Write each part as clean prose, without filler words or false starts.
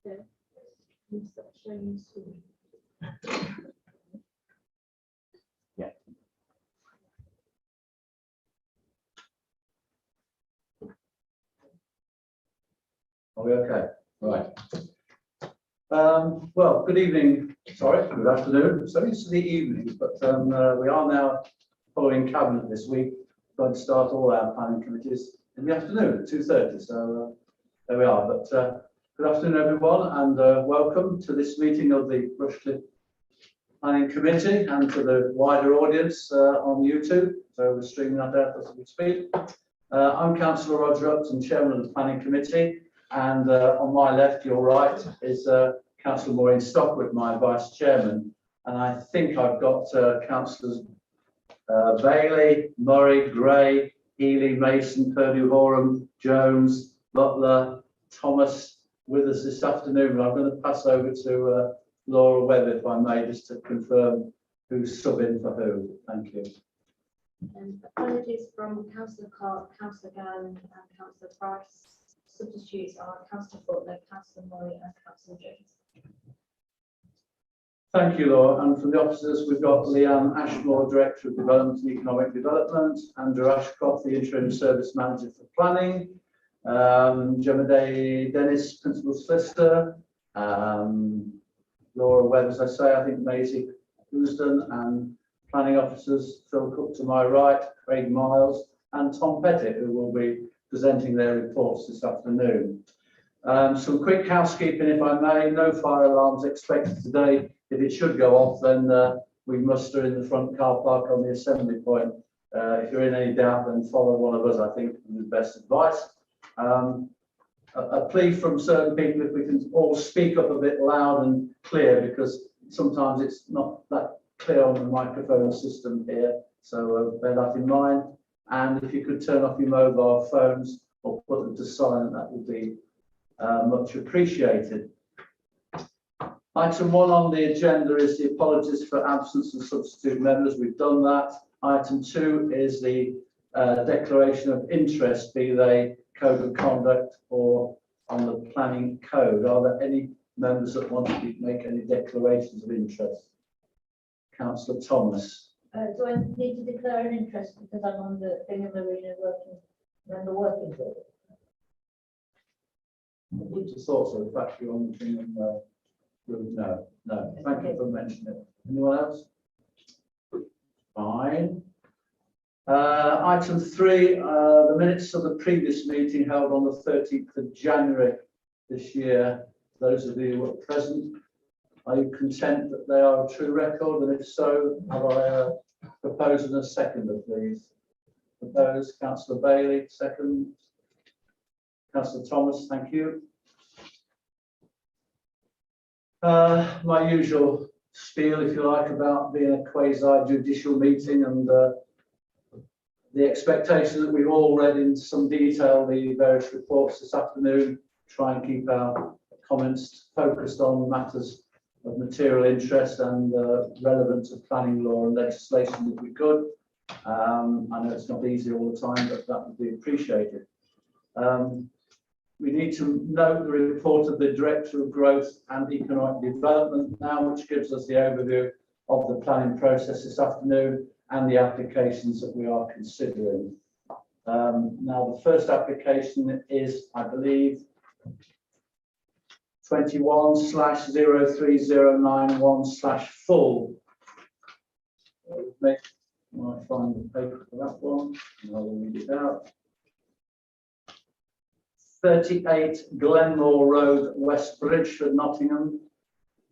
Okay. Section 2. Yeah. Are we okay? Right. Well, good evening. Sorry, good afternoon. So it's the evening, but we are now following cabinet this week. Going to start all our planning committees in the afternoon at 2:30. So there we are. But good afternoon, everyone, and welcome to this meeting of the Rushcliffe Planning Committee and to the wider audience on YouTube. So we're streaming that out as we speak. I'm Councillor Roger Upton, Chairman of the Planning Committee, and on my left, your right, is Councillor Maureen Stockwood, my Vice Chairman. And I think I've got Councillors Bailey, Murray, Gray, Healy, Mason, Purdue-Horam, Jones, Butler, Thomas with us this afternoon. I'm going to pass over to Laura Webb, if I may, just to confirm who's subbing for who. Thank you. Apologies from Councillor Clark, Councillor Gowland and Councillor Price. Substitutes are Councillor Butler, Councillor Murray and Councillor Jones. Thank you, Laura. And from the officers, we've got Leanne Ashmore, Director of Development and Economic Development, Andrew Ashcroft, the Interim Service Manager for Planning, Gemma Dennis, Principal Solicitor, Laura Webb, as I say, I think Maisie Housden, and Planning Officers Phil Cook to my right, Craig Miles, and Tom Pettit, who will be presenting their reports this afternoon. Some quick housekeeping, if I may. No fire alarms expected today. If it should go off, then we muster in the front car park on the assembly point. If you're in any doubt, then follow one of us, I think, is the best advice. A plea from certain people, if we can all speak up a bit loud and clear, because sometimes it's not that clear on the microphone system here. So bear that in mind. And if you could turn off your mobile phones or put them to silent, that would be much appreciated. Item 1 on the agenda is the apologies for absence of substitute members. We've done that. Item 2 is the declaration of interest, be they code of conduct or on the planning code. Are there any members that want to make any declarations of interest? Councillor Thomas. Do I need to declare an interest because I'm on the thing of arena working group? I would have thought so. The fact you're on the thing and no. Thank you for mentioning it. Anyone else? Fine. Item 3, the minutes of the previous meeting held on the 13th of January this year. Those of you who are present, are you content that they are a true record? And if so, have I proposed and a seconder, please? Proposed, Councillor Bailey, second. Councillor Thomas, thank you. My usual spiel, if you like, about being a quasi-judicial meeting and the expectation that we've all read in some detail the various reports this afternoon, try and keep our comments focused on matters of material interest and relevance of planning law and legislation if we could. I know it's not easy all the time, but that would be appreciated. We need to note the report of the Director of Growth and Economic Development now, which gives us the overview of the planning process this afternoon and the applications that we are considering. Now, the first application is, I believe, 21/03091/full. Might find the paper for that one, and I'll read it out. 38 Glenmore Road, West Bridgeford, Nottingham.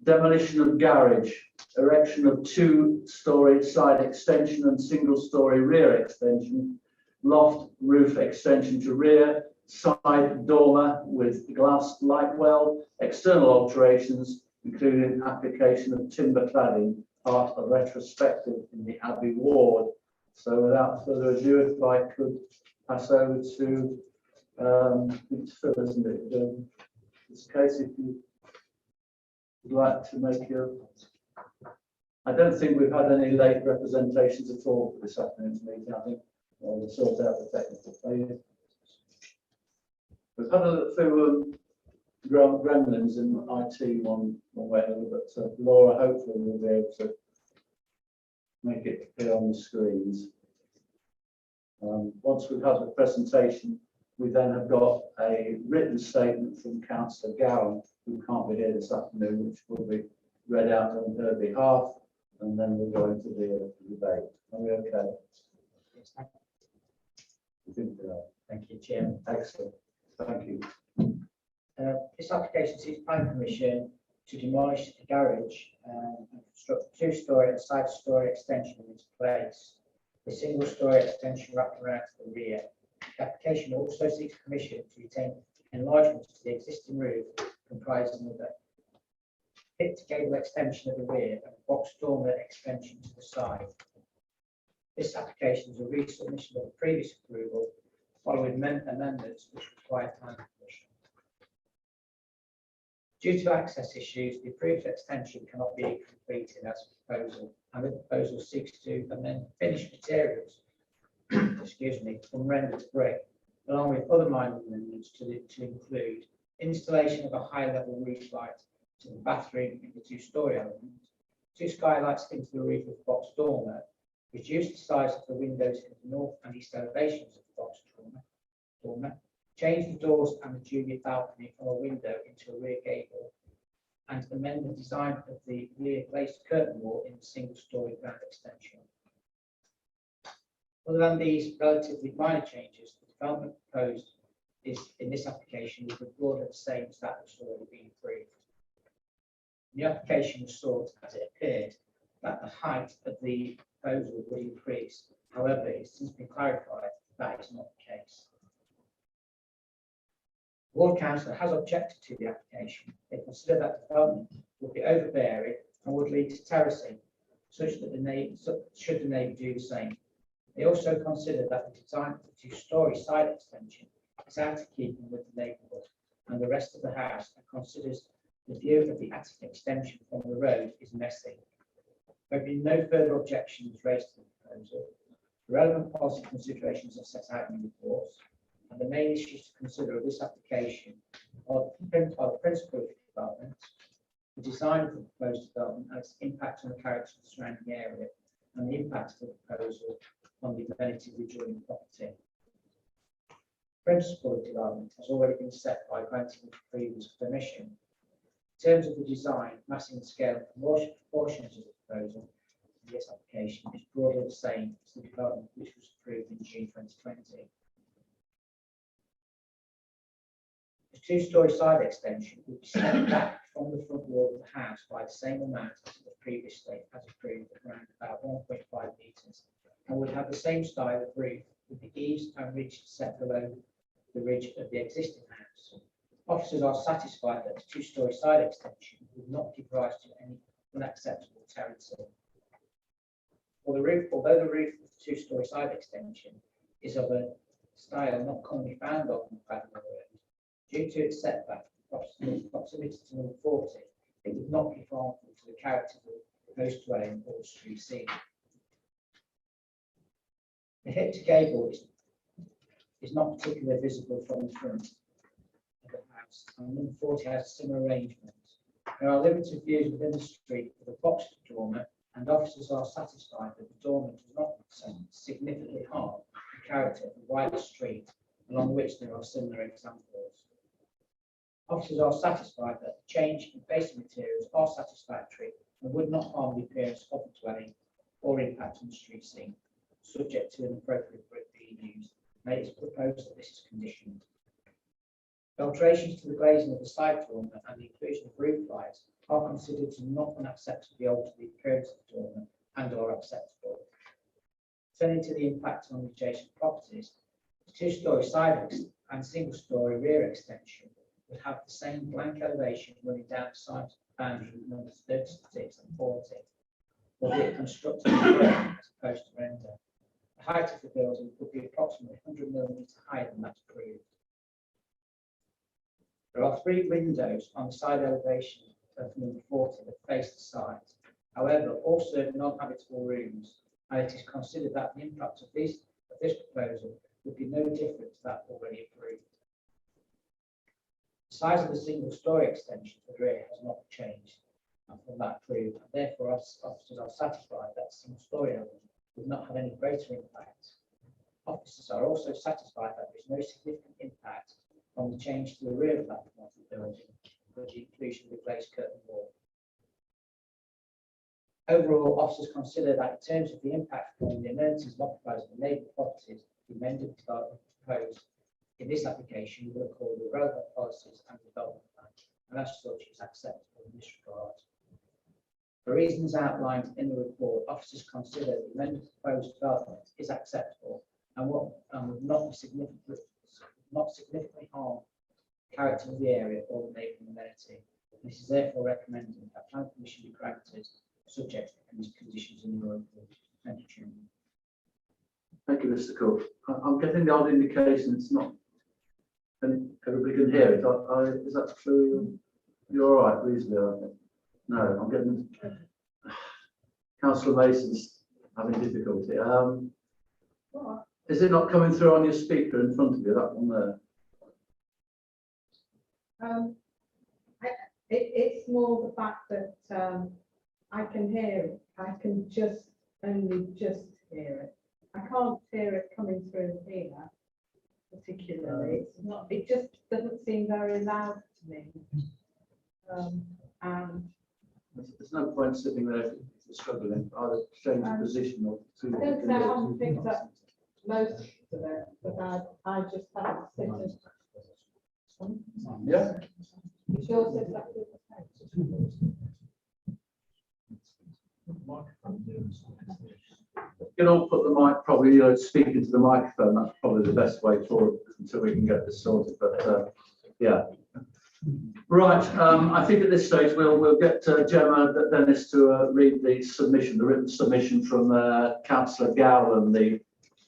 Demolition of garage, erection of 2-storey side extension and single-storey rear extension, loft roof extension to rear, side dormer with glass light well, external alterations, including application of timber cladding, part of retrospective in the Abbey Ward. So without further ado, if I could pass over to it's Phil, isn't it? In this case, if you would like to make your... I don't think we've had any late representations at all for this afternoon's meeting. I think we'll sort out the technical failure. We've had a few gremlins in IT one way or another, but Laura hopefully will be able to make it appear on the screens. Once we've had the presentation, we then have got a written statement from Councillor Gowan, who can't be here this afternoon, which will be read out on her behalf, and then we'll go into the debate. Are we okay? Yes, thank I think we are. thank you, Chair. Excellent. Thank you. This application seeks planning permission to demolish a garage and construct a two-storey and side-storey extension in its place. The single-storey extension wrapped around to the rear. The application also seeks permission to retain enlargements to the existing roof, comprising of a pit gable extension at the rear and a box dormer extension to the side. This application is a resubmission of a previous approval following amendments which require planning permission. Due to access issues, the approved extension cannot be completed as proposal, and the proposal seeks to amend finished materials, excuse me, from rendered brick, along with other minor amendments to include installation of a high-level roof light to the bathroom in the two-storey element, two skylights into the roof of the box dormer, reduce the size of the windows in the north and east elevations of the box dormer, change the doors and the junior balcony from a window into a rear gable, and amend the design of the rear glazed curtain wall in the single-storey ground extension. Other than these relatively minor changes, the development proposed is in this application will be broadly the same as that which has already been approved. The application was sought as it appeared that the height of the proposal would increase. However, it's since been clarified that is not the case. The Ward Council has objected to the application. They consider that development would be overbearing and would lead to terracing, such that should the neighbour do the same. They also consider that the design of the two-storey side extension is out of keeping with the neighbourhood and the rest of the house, and considers the view of the attic extension from the road is messy. There have been no further objections raised to the proposal. The relevant policy considerations are set out in the reports, and the main issues to consider of this application are the principle of the development, the design of the proposed development and its impact on the character of the surrounding area, and the impact of the proposal on the amenity of the adjoining property. Principle of development has already been set by granting the previous permission. In terms of the design, massing, scale, and proportions of the proposal in this application is broadly the same as the development which was approved in June 2020. The two-storey side extension would be set back from the front wall of the house by the same amount as the previous state as approved, around about 1.5 metres, and would have the same style of roof with the eaves and ridge set below the ridge of the existing house. Officers are satisfied that the two-storey side extension would not give rise to any unacceptable terracing. Although the roof of the two-storey side extension is of a style not commonly found on Bradnor Road, due to its setback proximity to number 40, it would not be harmful to the character of the host dwelling or the street scene. The hip to gable is not particularly visible from the front of the house, and number 40 has a similar arrangement. There are limited views within the street for the box dormer, and officers are satisfied that the dormer does not significantly harm the character of the wider street, along which there are similar examples. Officers are satisfied that the change in facing materials are satisfactory and would not harm the appearance of the dwelling or impact on the street scene, subject to an appropriate brick being used. It is proposed that this is conditioned. Alterations to the glazing of the side dormer and the inclusion of roof lights are considered to not unacceptably alter the appearance of the dormer and are acceptable. Turning to the impact on the adjacent properties, the two-storey side and single-storey rear extension would have the same blank elevation running down the side boundary numbers 36 and 40, albeit constructed in brick as opposed to render. The height of the building would be approximately 100 mm higher than that approved. There are 3 windows on the side elevation of number 40 that face the site. However, all serve non-habitable rooms, and it is considered that the impact of this proposal would be no different to that already approved. The size of the single story extension to the rear has not changed from that approved. Therefore, officers are satisfied that single story element would not have any greater impact. Officers are also satisfied that there is no significant impact on the change to the rear platform of the building with the inclusion of the glazed curtain wall. Overall, officers consider that in terms of the impact on the amenities and occupiers of the neighbourhood properties, the amended development proposed in this application will accord with relevant policies and development plan, and as such is acceptable in this regard. For reasons outlined in the report, officers consider the amended proposed development is acceptable and would not significantly harm the character of the area or the neighbouring amenity. This is therefore recommended that planning permission be granted, subject to any conditions in the report. Thank you, Chairman. Thank you, Mr. Cook. I'm getting the odd indication it's not, and everybody can hear it. Is that true? You're all right, reasonably, I think. No, I'm getting Councillor Mason's having difficulty. Is it not coming through on your speaker in front of you, that one there? It's more the fact that I can hear it. I can only just hear it. I can't hear it coming through here particularly. It's not. It just doesn't seem very loud to me. And there's no point sitting there if you're struggling. Either change the position or I don't know how to fix up most of it, but I just have to sit and. Yeah. It's yours exactly the same. You can all put the mic, probably, speak into the microphone. That's probably the best way forward until we can get this sorted. But yeah. Right. I think at this stage we'll get Gemma Dennis to read the submission, the written submission from Councillor Gowland, the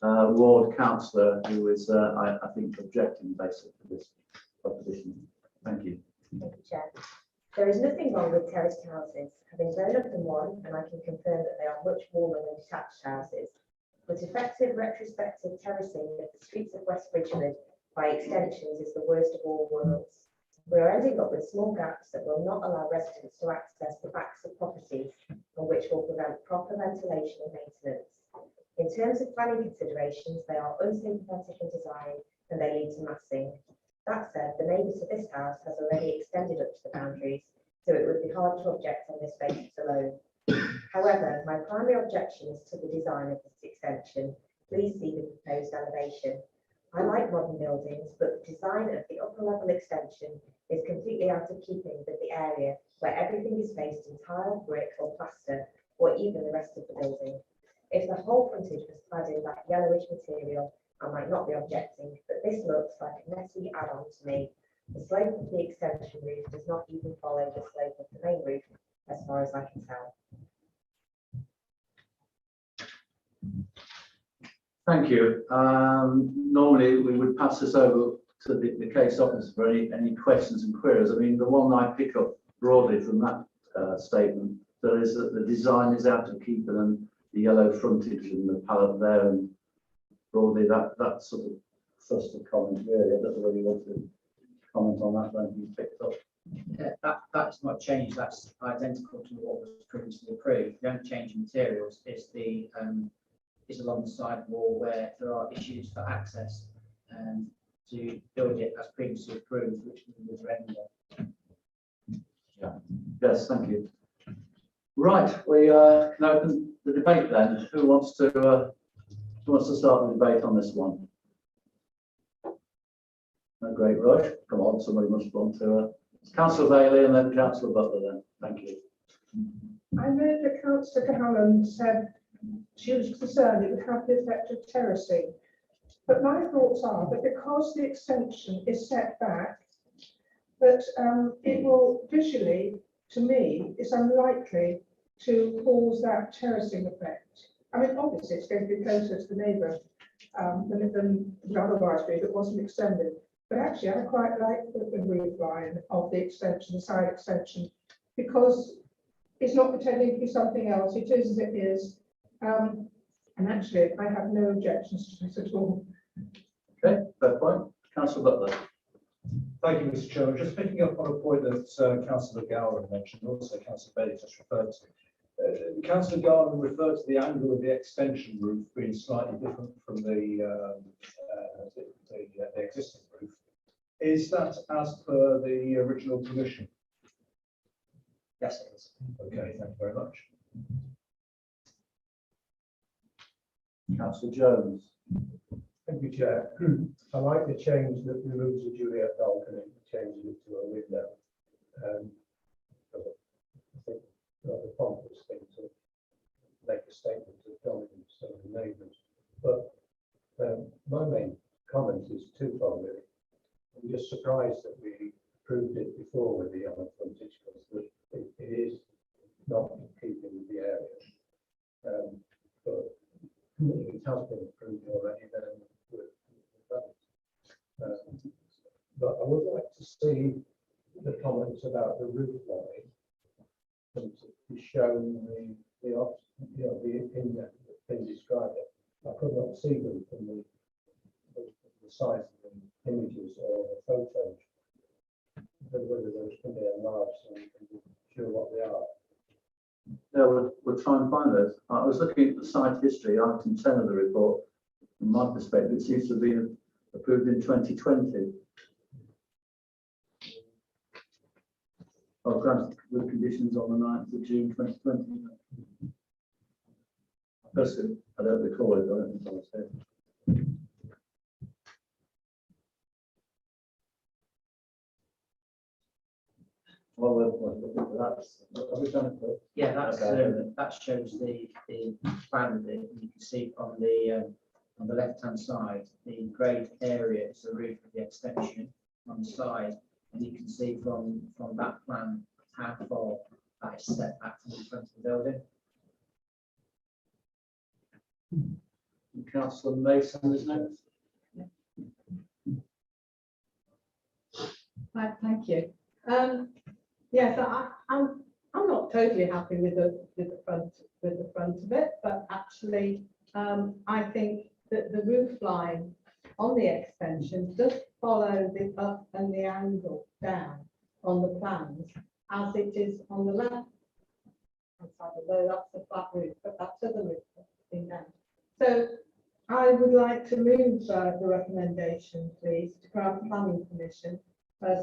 ward councillor, who is, I think, objecting basically to this proposition. Thank you. Thank you, Chair. There is nothing wrong with terraced houses. Having grown up in one, and I can confirm that they are much warmer than detached houses. But effective retrospective terracing of the streets of West Bridgford by extensions is the worst of all worlds. We are ending up with small gaps that will not allow residents to access the backs of properties and which will prevent proper ventilation and maintenance. In terms of planning considerations, they are unsympathetic in design and they lead to massing. That said, the neighbour to this house has already extended up to the boundaries, so it would be hard to object on this basis alone. However, my primary objection is to the design of this extension. Please see the proposed elevation. I like modern buildings, but the design of the upper level extension is completely out of keeping with the area where everything is faced in tile, brick or plaster, or even the rest of the building. If the whole frontage was clad in that yellowish material, I might not be objecting, but this looks like a messy add-on to me. The slope of the extension roof does not even follow the slope of the main roof, as far as I can tell. Thank you. Normally we would pass this over to the case officer for any questions and queries. I mean, the one I pick up broadly from that statement, there is that the design is out of keeping and the yellow frontage and the palette there, and broadly that sort of first of comment really. I don't know whether you want to comment on that when you picked up. Yeah, that's not changed. That's identical to what was previously approved. The only change in materials is the is along the side wall where there are issues for access to build it as previously approved, which was rendered. Yeah. Yes, thank you. Right, we can open the debate then. Who wants to start the debate on this one? No great rush. Come on, somebody must want to. Councillor Bailey and then Councillor Butler then. Thank you. I know that Councillor Gowland said she was concerned it would have the effect of terracing. But my thoughts are that because the extension is set back, that it will visually, to me, is unlikely to cause that terracing effect. I mean, obviously it's going to be closer to the neighbour than it would otherwise be if it wasn't extended. But actually, I quite like the roof line of the extension, the side extension, because it's not pretending to be something else. It is as it is. And actually, I have no objections to this at all. Okay, fair point. Councillor Butler. Thank you, Mr. Chairman. Just picking up on a point that Councillor Gowran mentioned, also Councillor Bailey just referred to. Councillor Gowran referred to the angle of the extension roof being slightly different from the existing roof. Is that as per the original permission? Yes, it is. Okay, thank you very much. Councillor Jones. Thank you, Chair. I like the change that removes the Juliet balcony and changes it to a window. I think rather pompous thing to make a statement of dominance of the neighbours. But my main comment is twofold, really. I'm just surprised that we approved it before with the yellow frontage, because it is not in keeping with the area. But if it has been approved already, then but I would like to see the comments about the roof line and to be shown the opinion that's been described. I could not see them from the size of the images or the photos, but whether those can be enlarged so we can be sure what they are. Yeah, we'll try and find those. I was looking at the site history, item 10 of the report. From my perspective, it seems to have been approved in 2020. Or granted with conditions on the 9th of June 2020. Personally, I don't recall it, I don't think I was there. Well, that's, have we done it? Yeah, that's Okay. that shows the plan that you can see on the left-hand side. The grey area is the roof of the extension on the side, and you can see from that plan how far that is set back from the front of the building. Councillor Mason is next. Right, thank you. Yes, I'm not totally happy with the front of it, but actually, I think that the roof line on the extension does follow the up and the angle down on the plans as it is on the left. Although that's the flat roof, but that's other roof thing down. So I would like to move the recommendation, please, to grant planning permission,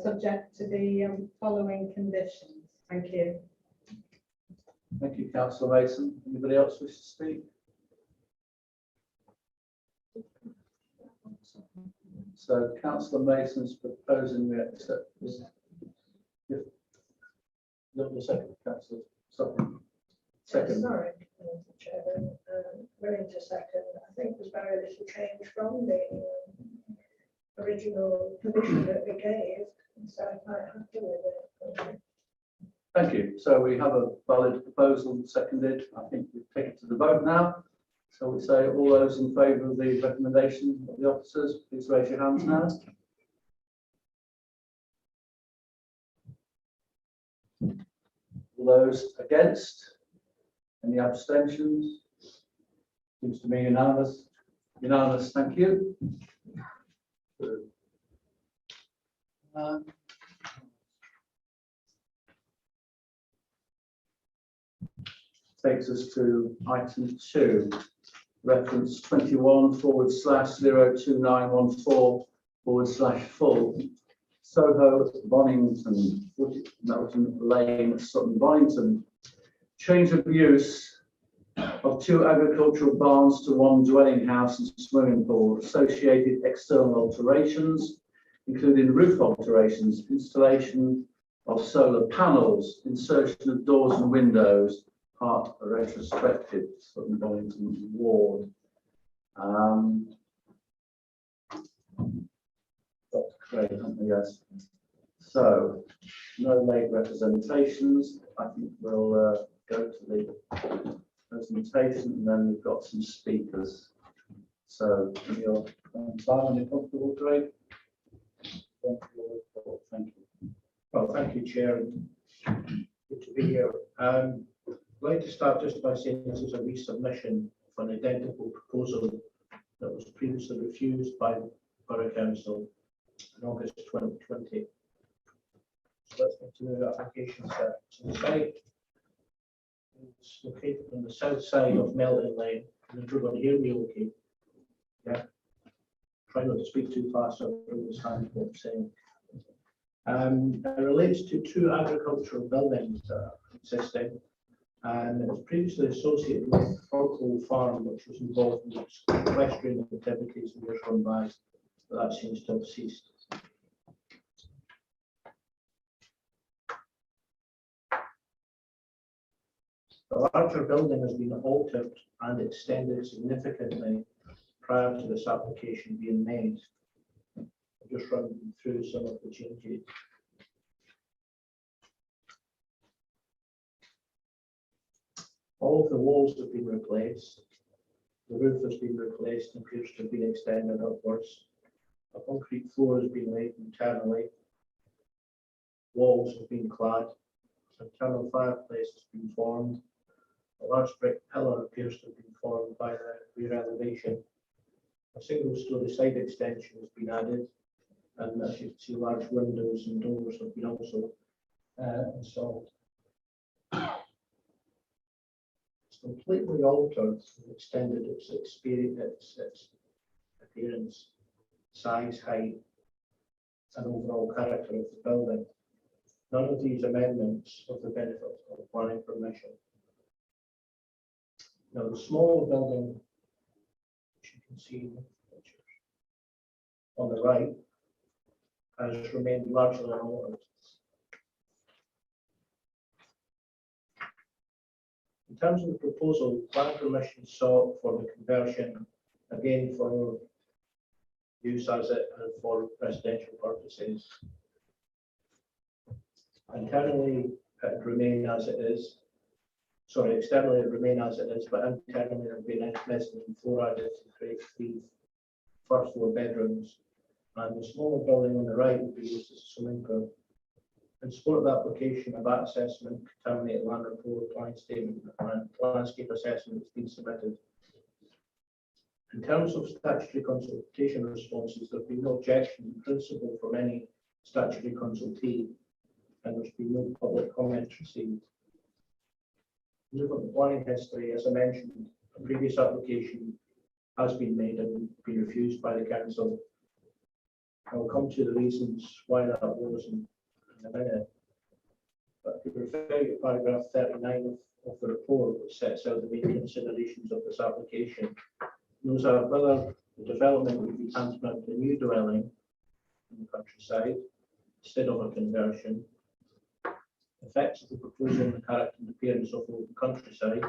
subject to the following conditions. Thank you. Thank you, Councillor Mason. Anybody else wish to speak? So Councillor Mason's proposing we accept this. Look, the second, Councillor. Second. Sorry, Mr. Chairman, very into second. I think there's very little change from the original permission that we gave, so I'm quite happy with it. Thank you. So we have a valid proposal seconded. I think we take it to the vote now. So we say all those in favour of the recommendation of the officers, please raise your hands now. All those against? Any abstentions? Seems to be unanimous. Unanimous, thank you. Takes us to item 2, reference 21/02914/full Soho Bonington, Melton Lane, Sutton Bonington. Change of use of 2 agricultural barns to 1 dwelling house and swimming pool, associated external alterations, including roof alterations, installation of solar panels, insertion of doors and windows, part retrospective, Sutton Bonington Ward. Dr. Craig, haven't we? Yes. So, no late representations. I think we'll go to the presentation, and then we've got some speakers. So, in your time, when you're comfortable, Craig. Thank you. Well, thank you, Chair. Good to be here. I'd like to start just by saying this is a resubmission of an identical proposal that was previously refused by Borough Council in August 2020. So let's get to the application set. So the site is located on the south side of Melton Lane. And everybody hear me okay? Yeah. Try not to speak too fast so I don't understand what I'm saying. It relates to two agricultural buildings that are existing, and it was previously associated with Forkle Farm, which was involved in equestrian activities in years gone by, but that seems to have ceased. The larger building has been altered and extended significantly prior to this application being made. I'll just run through some of the changes. All of the walls have been replaced. The roof has been replaced and appears to have been extended upwards. A concrete floor has been laid internally. Walls have been clad. An internal fireplace has been formed. A large brick pillar appears to have been formed by the rear elevation. A single-storey side extension has been added, and as you can see, large windows and doors have been also installed. It's completely altered and extended its appearance, size, height, and overall character of the building. None of these amendments have the benefit of planning permission. Now, the smaller building, which you can see in the picture on the right, has remained largely unaltered. In terms of the proposal, planning permission sought for the conversion, again for use as it and for residential purposes. Internally, it remain as it is. Sorry, externally it remain as it is, but internally there have been mezzanine floor added to create 3 first floor bedrooms. And the smaller building on the right will be used as a swimming pool. In support of the application, a VAT assessment, contaminated land report, planning statement, and landscape assessment has been submitted. In terms of statutory consultation responses, there have been no objection in principle from any statutory consultee, and there's been no public comment received. Look at the planning history, as I mentioned, a previous application has been made and been refused by the council. I will come to the reasons why that was in a minute. But to refer you to paragraph 39 of the report, which sets out the main considerations of this application. Those are whether the development would be tantamount to a new dwelling in the countryside instead of a conversion. Effects of the proposal on the character and appearance of the countryside.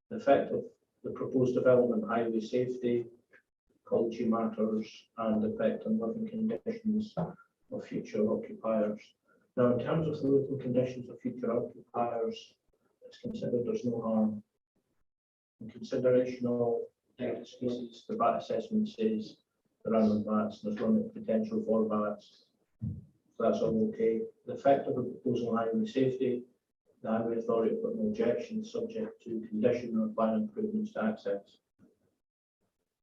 The effect of the proposed development, highway safety, ecology matters, and effect on living conditions of future occupiers. Now, in terms of the living conditions of future occupiers, it's considered there's no harm. In consideration of endangered species, the VAT assessment says there are no VATs, and there's no potential for VATs. So that's all okay. The effect of the proposal on highway safety, the Highway Authority have got no objection, subject to condition or plan improvements to access.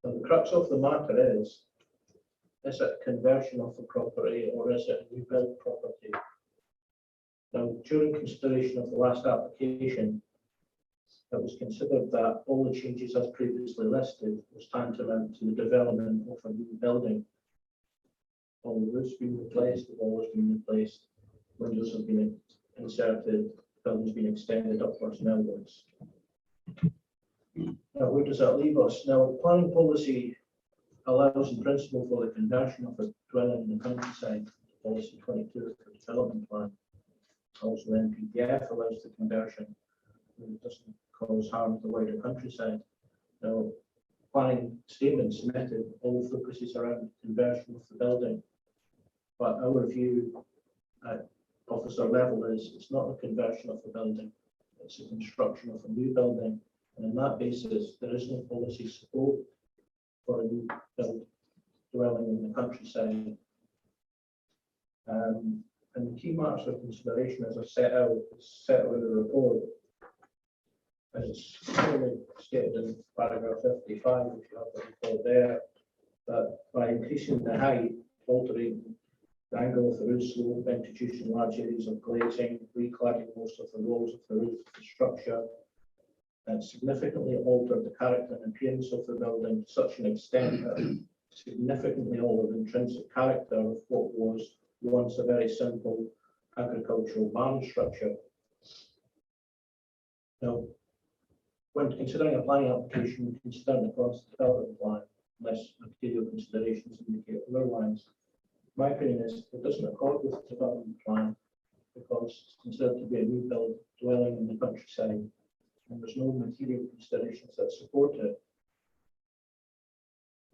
Now, the crux of the matter is it a conversion of the property or is it a new build property? Now, during consideration of the last application, it was considered that all the changes as previously listed was tantamount to the development of a new building. All the roofs been replaced, the walls been replaced, windows have been inserted, the building's been extended upwards and outwards. Now, where does that leave us? Now, planning policy allows in principle for the conversion of a dwelling in the countryside, policy 22 of the development plan. Also, the NPPF allows the conversion. It doesn't cause harm to the wider countryside. Now, planning statement submitted all focuses around conversion of the building, but our view at officer level is it's not a conversion of the building, it's a construction of a new building, and on that basis there is no policy support for a new build dwelling in the countryside. And the key matters of consideration, as I set out in the report, as it's clearly stated in paragraph 55, if you have the report there, But by increasing the height, altering the angle of the roof slope, introducing large areas of glazing, recladding most of the walls of the roof of the structure, and significantly altered the character and appearance of the building to such an extent that it significantly altered the intrinsic character of what was once a very simple agricultural barn structure. Now, when considering a planning application, considering the cost development plan, unless material considerations indicate otherwise. My opinion is it doesn't accord with the development plan because it's considered to be a new build dwelling in the countryside, and there's no material considerations that support it.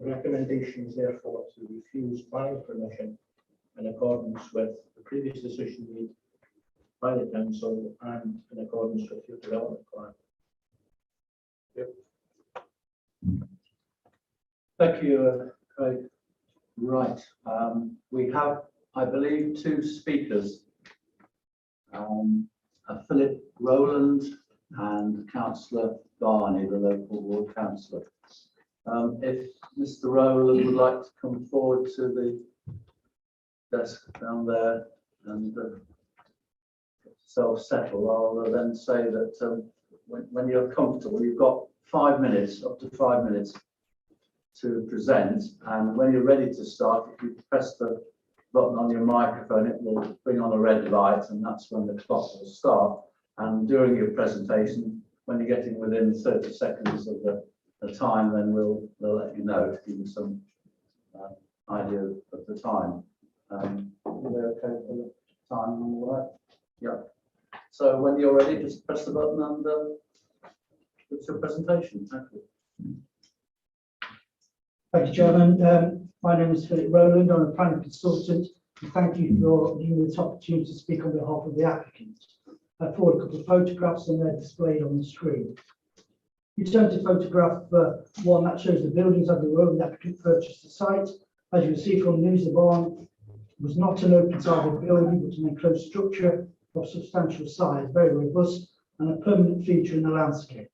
The recommendation is therefore to refuse planning permission in accordance with the previous decision made by the council and in accordance with your development plan. Thank you, Craig. Right, we have, I believe, two speakers. Philip Rowland and Councillor Barney, the local ward councillor. If Mr. Rowland would like to come forward to the desk down there and self-settle, I'll then say that when you're comfortable, you've got 5 minutes, up to 5 minutes to present, and when you're ready to start, if you press the button on your microphone, it will bring on a red light, and that's when the clock will start. And during your presentation, when you're getting within 30 seconds of the time, then we'll let you know, give you some idea of the time. Are they okay for the time and all that? Yeah. So when you're ready, just press the button and it's your presentation. Thank you. Thank you, Chairman. My name is Philip Rowland. I'm a planning consultant. And thank you for giving me this opportunity to speak on behalf of the applicant. I forward a couple of photographs and they're displayed on the screen. We turn to photograph one that shows the buildings of the road the applicant purchased the site. As you can see from the news, the barn was not an open-sided building, but an enclosed structure of substantial size, very robust and a permanent feature in the landscape.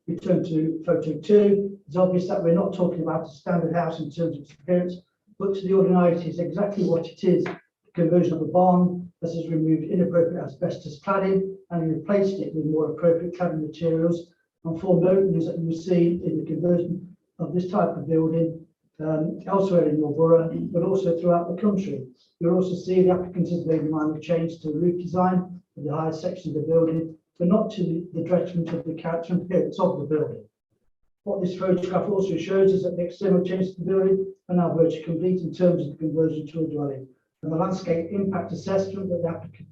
We turn to photo 2. It's obvious that we're not talking about a standard house in terms of its appearance, but to the ordinary it is exactly what it is, the conversion of a barn that has removed inappropriate asbestos cladding and replaced it with more appropriate cladding materials and formed openings that you will see in the conversion of this type of building elsewhere in your borough, but also throughout the country. You'll also see the applicant has made a minor change to the roof design of the higher section of the building, but not to the detriment of the character and appearance of the building. What this photograph also shows is that the external changes to the building are now virtually complete in terms of the conversion to a dwelling, and the landscape impact assessment that the applicant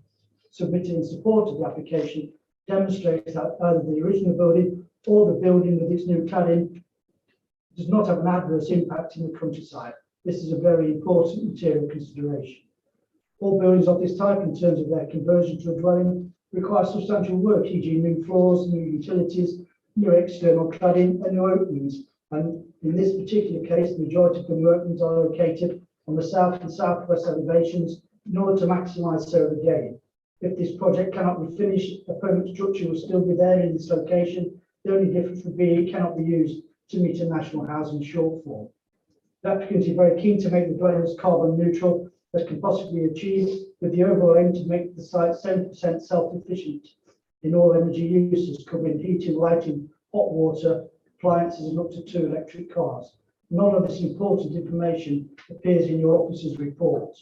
submitted in support of the application demonstrates that either the original building or the building with its new cladding does not have an adverse impact in the countryside. This is a very important material consideration. All buildings of this type, in terms of their conversion to a dwelling, require substantial work, e.g. new floors, new utilities, new external cladding and new openings. And in this particular case, the majority of the workings are located on the south and southwest elevations in order to maximise solar gain. If this project cannot be finished, a permanent structure will still be there in this location. The only difference would be it cannot be used to meet a national housing shortfall. The applicant is very keen to make the dwellings carbon neutral as can possibly achieve, with the overall aim to make the site 70% self-efficient in all energy uses, covering heating, lighting, hot water, appliances and up to 2 electric cars. None of this important information appears in your officer's report.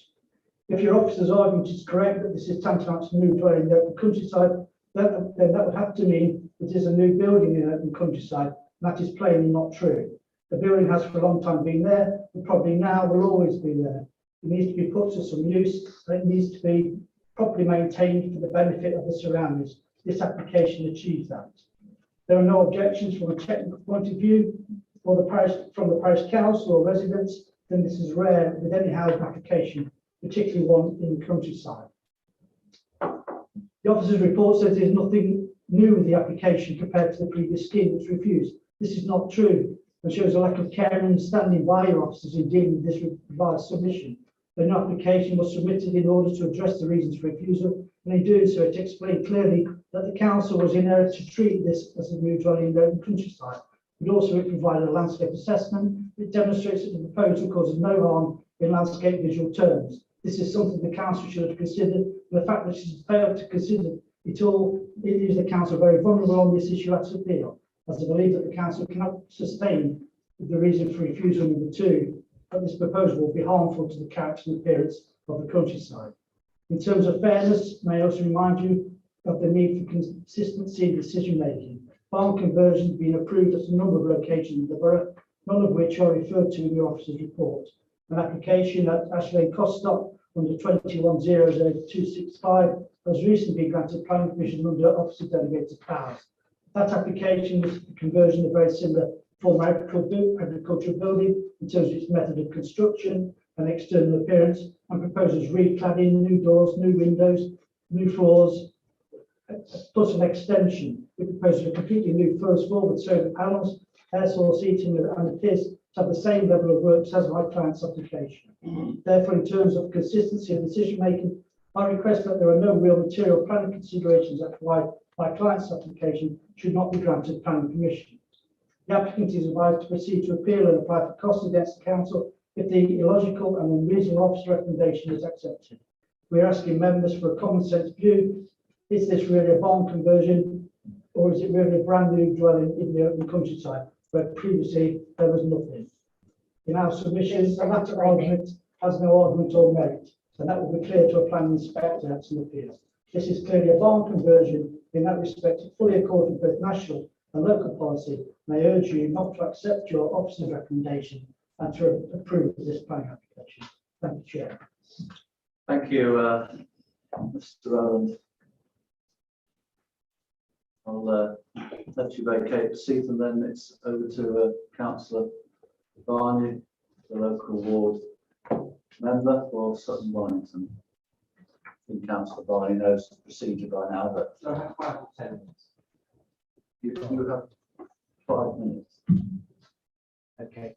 If your officer's argument is correct that this is tantamount to a new dwelling in the open countryside, then that would have to mean it is a new building in the open countryside. That is plainly not true. The building has for a long time been there, and probably now will always be there. It needs to be put to some use, and it needs to be properly maintained for the benefit of the surroundings. This application achieves that. There are no objections from a technical point of view from the parish council or residents, then this is rare with any housing application, particularly one in the countryside. The officer's report says there's nothing new with the application compared to the previous scheme which refused. This is not true and shows a lack of care and understanding by your officers in dealing with this revised submission. An application was submitted in order to address the reasons for refusal, and in doing so, it explained clearly that the council was in error to treat this as a new dwelling in the open countryside. We'd also provide a landscape assessment. It demonstrates that the proposal causes no harm in landscape visual terms. This is something the council should have considered, and the fact that she's failed to consider it all, it leaves the council very vulnerable on this issue at appeal, as I believe that the council cannot sustain the reason for refusal number 2, that this proposal will be harmful to the character and appearance of the countryside. In terms of fairness, may I also remind you of the need for consistency in decision making. Barn conversions have been approved at a number of locations in the borough, none of which are referred to in the officer's report. An application at Ashley Costock under 2100-265 has recently been granted planning permission under officer delegated powers. That application was the conversion of a very similar former agricultural building in terms of its method of construction and external appearance, and proposes recladding, new doors, new windows, new floors, plus an extension. We propose a completely new first floor with solar panels, air source heating, and appears to have the same level of works as my client's application. Therefore, in terms of consistency of decision making, I request that there are no real material planning considerations that why my client's application should not be granted planning permission. The applicant is advised to proceed to appeal and apply for costs against the council if the illogical and unreasonable officer recommendation is accepted. We are asking members for a common sense view. Is this really a barn conversion, or is it really a brand new dwelling in the open countryside where previously there was nothing? In our submissions, that argument has no argument or merit, and that will be clear to a planning inspector at some appeal. This is clearly a barn conversion. In that respect, it fully accords with both national and local policy, and I urge you not to accept your officer's recommendation and to approve this planning application. Thank you, Chair. Thank you, Mr. Rowland. I'll let you vacate the seat, and then it's over to Councillor Barney, the local ward member for Sutton Bonington. I think Councillor Barney knows the procedure by now, but So I have 5 or 10 minutes. you have 5 minutes. Okay.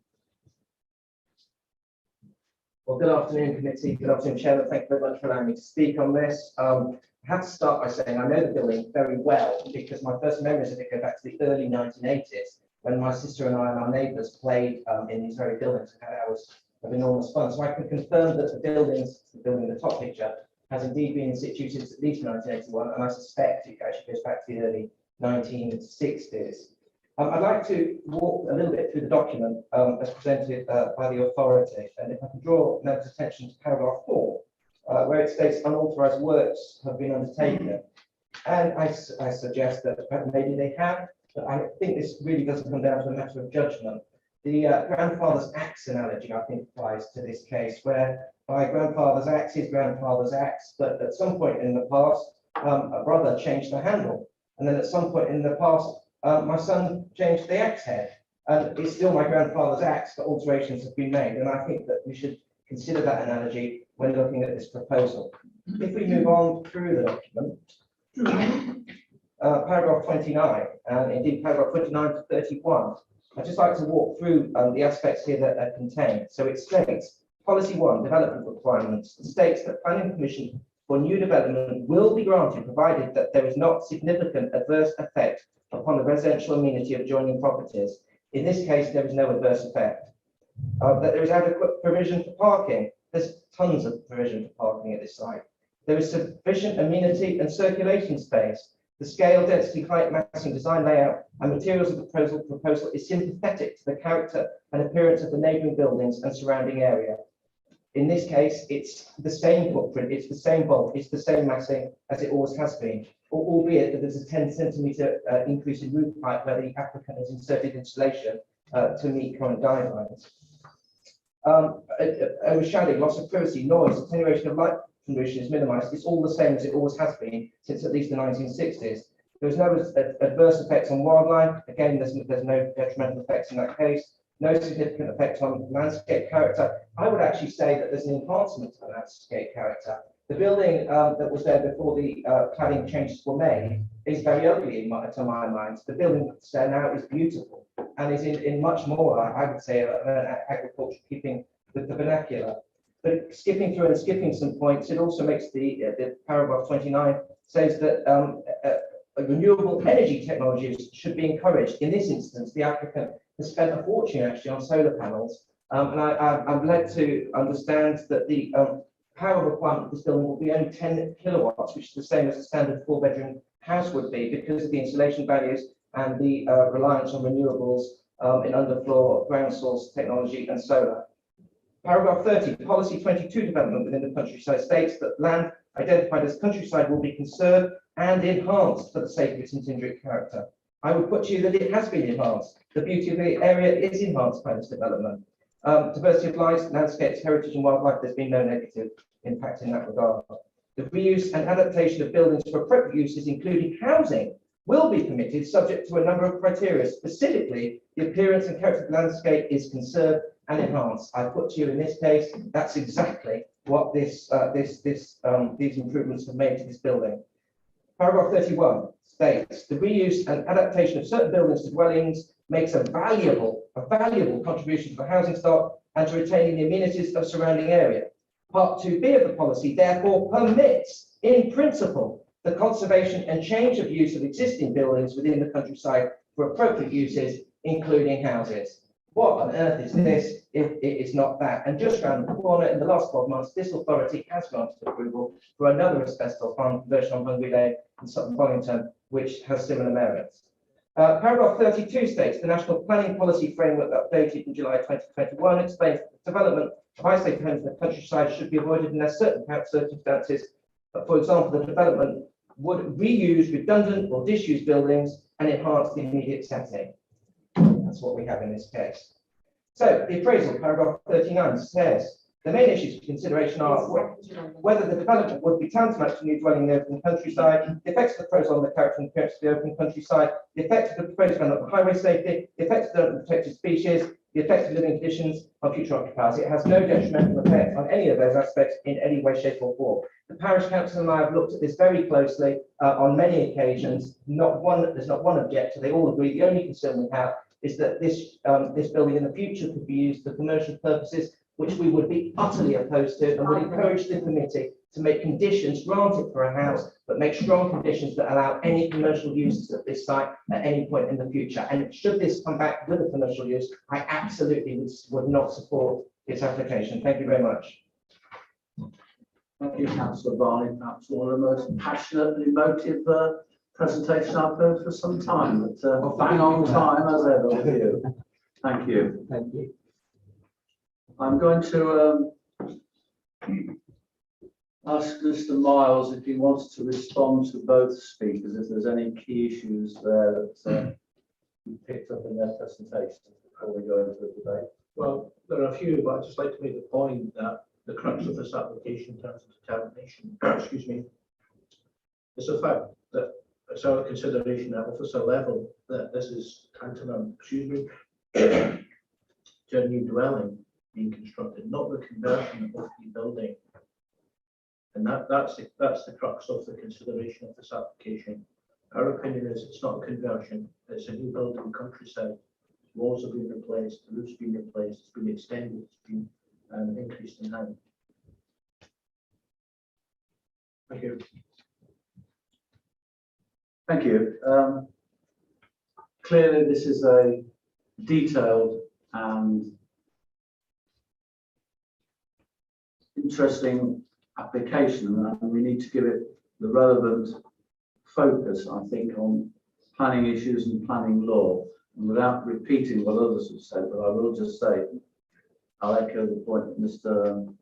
Well, good afternoon, committee. Good afternoon, Chairman. Thank you very much for allowing me to speak on this. I have to start by saying I know the building very well because my first memories of it go back to the early 1980s when my sister and I and our neighbours played in these very buildings and had hours of enormous fun. So I can confirm that the building in the top picture has indeed been in situ since at least 1981, and I suspect it actually goes back to the early 1960s. I'd like to walk a little bit through the document as presented by the authority, and if I can draw members' attention to paragraph 4, where it states unauthorised works have been undertaken. And I suggest that maybe they have, but I think this really doesn't come down to a matter of judgment. The grandfather's axe analogy, I think, applies to this case, where by grandfather's axe is grandfather's axe, but at some point in the past, a brother changed the handle, and then at some point in the past, my son changed the axe head, and it's still my grandfather's axe, but alterations have been made, and I think that we should consider that analogy when looking at this proposal. If we move on through the document, paragraph 29, and indeed paragraph 29 to 31, I'd just like to walk through the aspects here that are contained. So it states, policy 1, development requirements, states that planning permission for new development will be granted provided that there is not significant adverse effect upon the residential amenity of adjoining properties. In this case, there is no adverse effect. That there is adequate provision for parking. There's tons of provision for parking at this site. There is sufficient amenity and circulation space. The scale, density, height, massing, design, layout, and materials of the proposal is sympathetic to the character and appearance of the neighbouring buildings and surrounding area. In this case, it's the same footprint, it's the same bulk, it's the same massing as it always has been, albeit that there's a 10 centimetre increase in roof height where the applicant has inserted insulation to meet current guidelines. Overshadowing, loss of privacy, noise, attenuation of light pollution is minimised. It's all the same as it always has been since at least the 1960s. There's no adverse effects on wildlife. Again, there's no detrimental effects in that case. No significant effect on landscape character. I would actually say that there's an enhancement to the landscape character. The building that was there before the cladding changes were made is very ugly to my mind. The building that's there now is beautiful and is in much more, I would say, agriculture keeping with the vernacular. But skipping through and skipping some points, it also makes the paragraph 29 says that renewable energy technologies should be encouraged. In this instance, the applicant has spent a fortune actually on solar panels. I'm led to understand that the power requirement of this building will be only 10 kilowatts, which is the same as a standard 4-bedroom house would be, because of the insulation values and the reliance on renewables in underfloor ground source technology and solar. Paragraph 30, policy 22 development within the countryside states that land identified as countryside will be conserved and enhanced for the sake of its intrinsic character. I would put to you that it has been enhanced. The beauty of the area is enhanced by this development. Diversity of life, landscapes, heritage and wildlife, there's been no negative impact in that regard. The reuse and adaptation of buildings for appropriate uses, including housing, will be permitted subject to a number of criteria. Specifically, the appearance and character of the landscape is conserved and enhanced. I put to you in this case, that's exactly what these improvements have made to this building. Paragraph 31 states the reuse and adaptation of certain buildings to dwellings makes a valuable contribution to the housing stock and to retaining the amenities of surrounding area. Part 2B of the policy therefore permits, in principle, the conservation and change of use of existing buildings within the countryside for appropriate uses, including houses. What on earth is this if it is not that? And just around the corner, in the last 12 months, this authority has granted approval for another asbestos farm conversion on Hungry Lane in Sutton Bollington, which has similar merits. Paragraph 32 states the National Planning Policy Framework updated in July 2021 explains that the development of isolated homes in the countryside should be avoided unless certain circumstances. For example, the development would reuse redundant or disused buildings and enhance the immediate setting. That's what we have in this case. So the appraisal, paragraph 39, says the main issues for consideration are whether the development would be tantamount to new dwelling in the open countryside, the effects of the proposal on the character and appearance of the open countryside, the effects of the proposed development on highway safety, the effects of the protected species, the effects of living conditions on future occupiers. It has no detrimental effect on any of those aspects in any way, shape or form. The parish council and I have looked at this very closely on many occasions. There's not one objection. They all agree. The only concern we have is that this building in the future could be used for commercial purposes, which we would be utterly opposed to, and would encourage the committee to make conditions granted for a house, but make strong conditions that allow any commercial uses at this site at any point in the future. And should this come back with a commercial use, I absolutely would not support its application. Thank you very much. Thank you, Councillor Barney. Perhaps one of the most passionate and emotive presentation I've heard for some time. But bang on time as ever with you. Thank you. Thank you. I'm going to ask Mr. Miles if he wants to respond to both speakers, if there's any key issues there that you picked up in their presentations before we go into the debate. Well, there are a few, but I'd just like to make the point that the crux of this application in terms of determination, excuse me, is the fact that it's our consideration at officer level that this is tantamount, excuse me, to a new dwelling being constructed, not the conversion of the building. And that's the crux of the consideration of this application. Our opinion is it's not a conversion, it's a new building countryside. Walls have been replaced, the roof's been replaced, it's been extended, it's been increased in height. Thank you. Thank you. Clearly, this is a detailed and interesting application, and we need to give it the relevant focus, I think, on planning issues and planning law. And without repeating what others have said, but I will just say, I'll echo the point that Mr.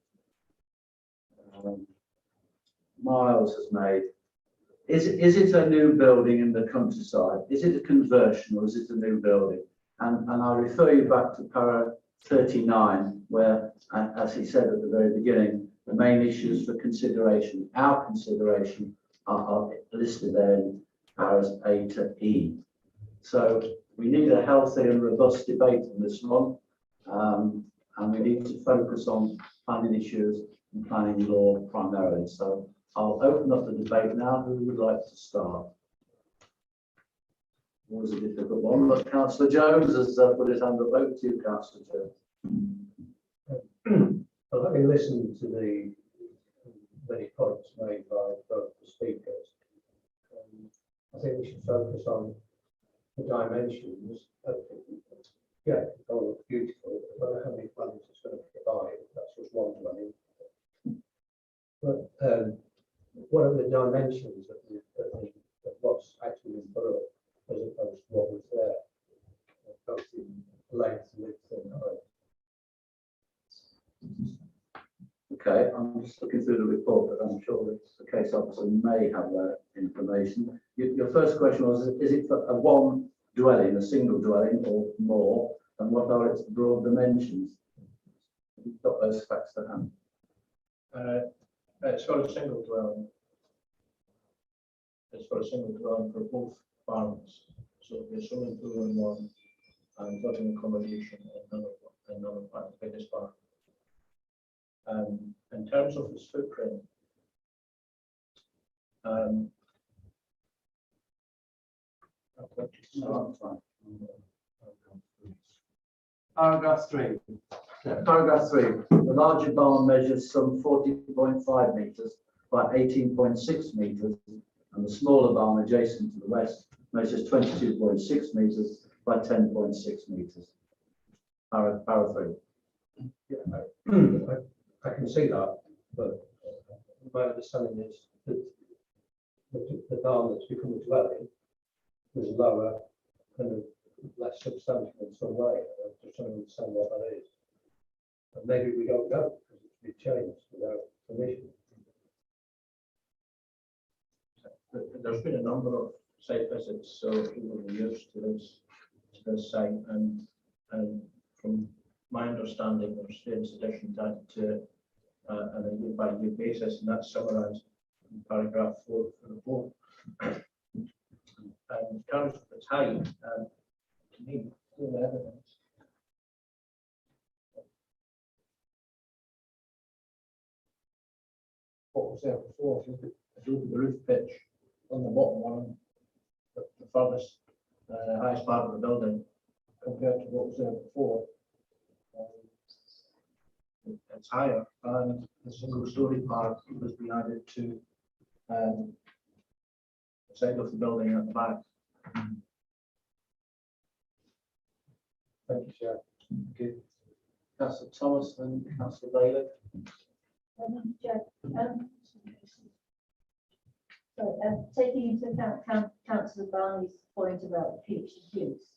Miles has made. Is it a new building in the countryside? Is it a conversion or is it a new building? And I refer you back to para 39, where, as he said at the very beginning, the main issues for consideration, our consideration, are listed there in paras A to E. So we need a healthy and robust debate on this one, and we need to focus on planning issues and planning law primarily. So I'll open up the debate now. Who would like to start? Always a difficult one, but Councillor Jones has put his hand up. Over to you, Councillor Jones. Well, having listened to the many points made by both the speakers, I I think we should focus on the dimensions. Yeah, it all looks beautiful. I don't know how many plans it's going to provide. That's just one dwelling. But what are the dimensions of what's actually in borough as opposed to what was there? Both in length, width, and height. Okay, I'm just looking through the report, but I'm sure that the case officer may have that information. Your first question was, is it for a one dwelling, a single dwelling or more? And what are its broad dimensions? You've got those facts to hand. It's for a single dwelling. It's for a single dwelling for both farms. So it'll be a swimming pool in one and lodging accommodation in another part, the biggest part. In terms of its footprint, Paragraph 3. Paragraph 3. The larger barn measures some 40.5 metres by 18.6 metres, and the smaller barn adjacent to the west measures 22.6 metres by 10.6 metres. Paragraph 3. Yeah, I can see that, but my understanding is that the barn that's become a dwelling was lower and less substantial in some way. I'm just trying to understand what that is. And maybe we don't know because it's been changed without permission. there's been a number of site visits over the years to this site, and from my understanding, there's various additions added to it on a year-by-year basis, and that's summarised in paragraph 4 of the report. In terms of the time, to me, full evidence. What was there before? If you look at the roof pitch on the bottom one, the furthest highest part of the building, compared to what was there before, it's higher, and the single-story part has been added to the side of the building at the back. Thank you, Chair. Thank you. Councillor Thomas and Councillor Bailey. Taking into account Councillor Barney's point about future use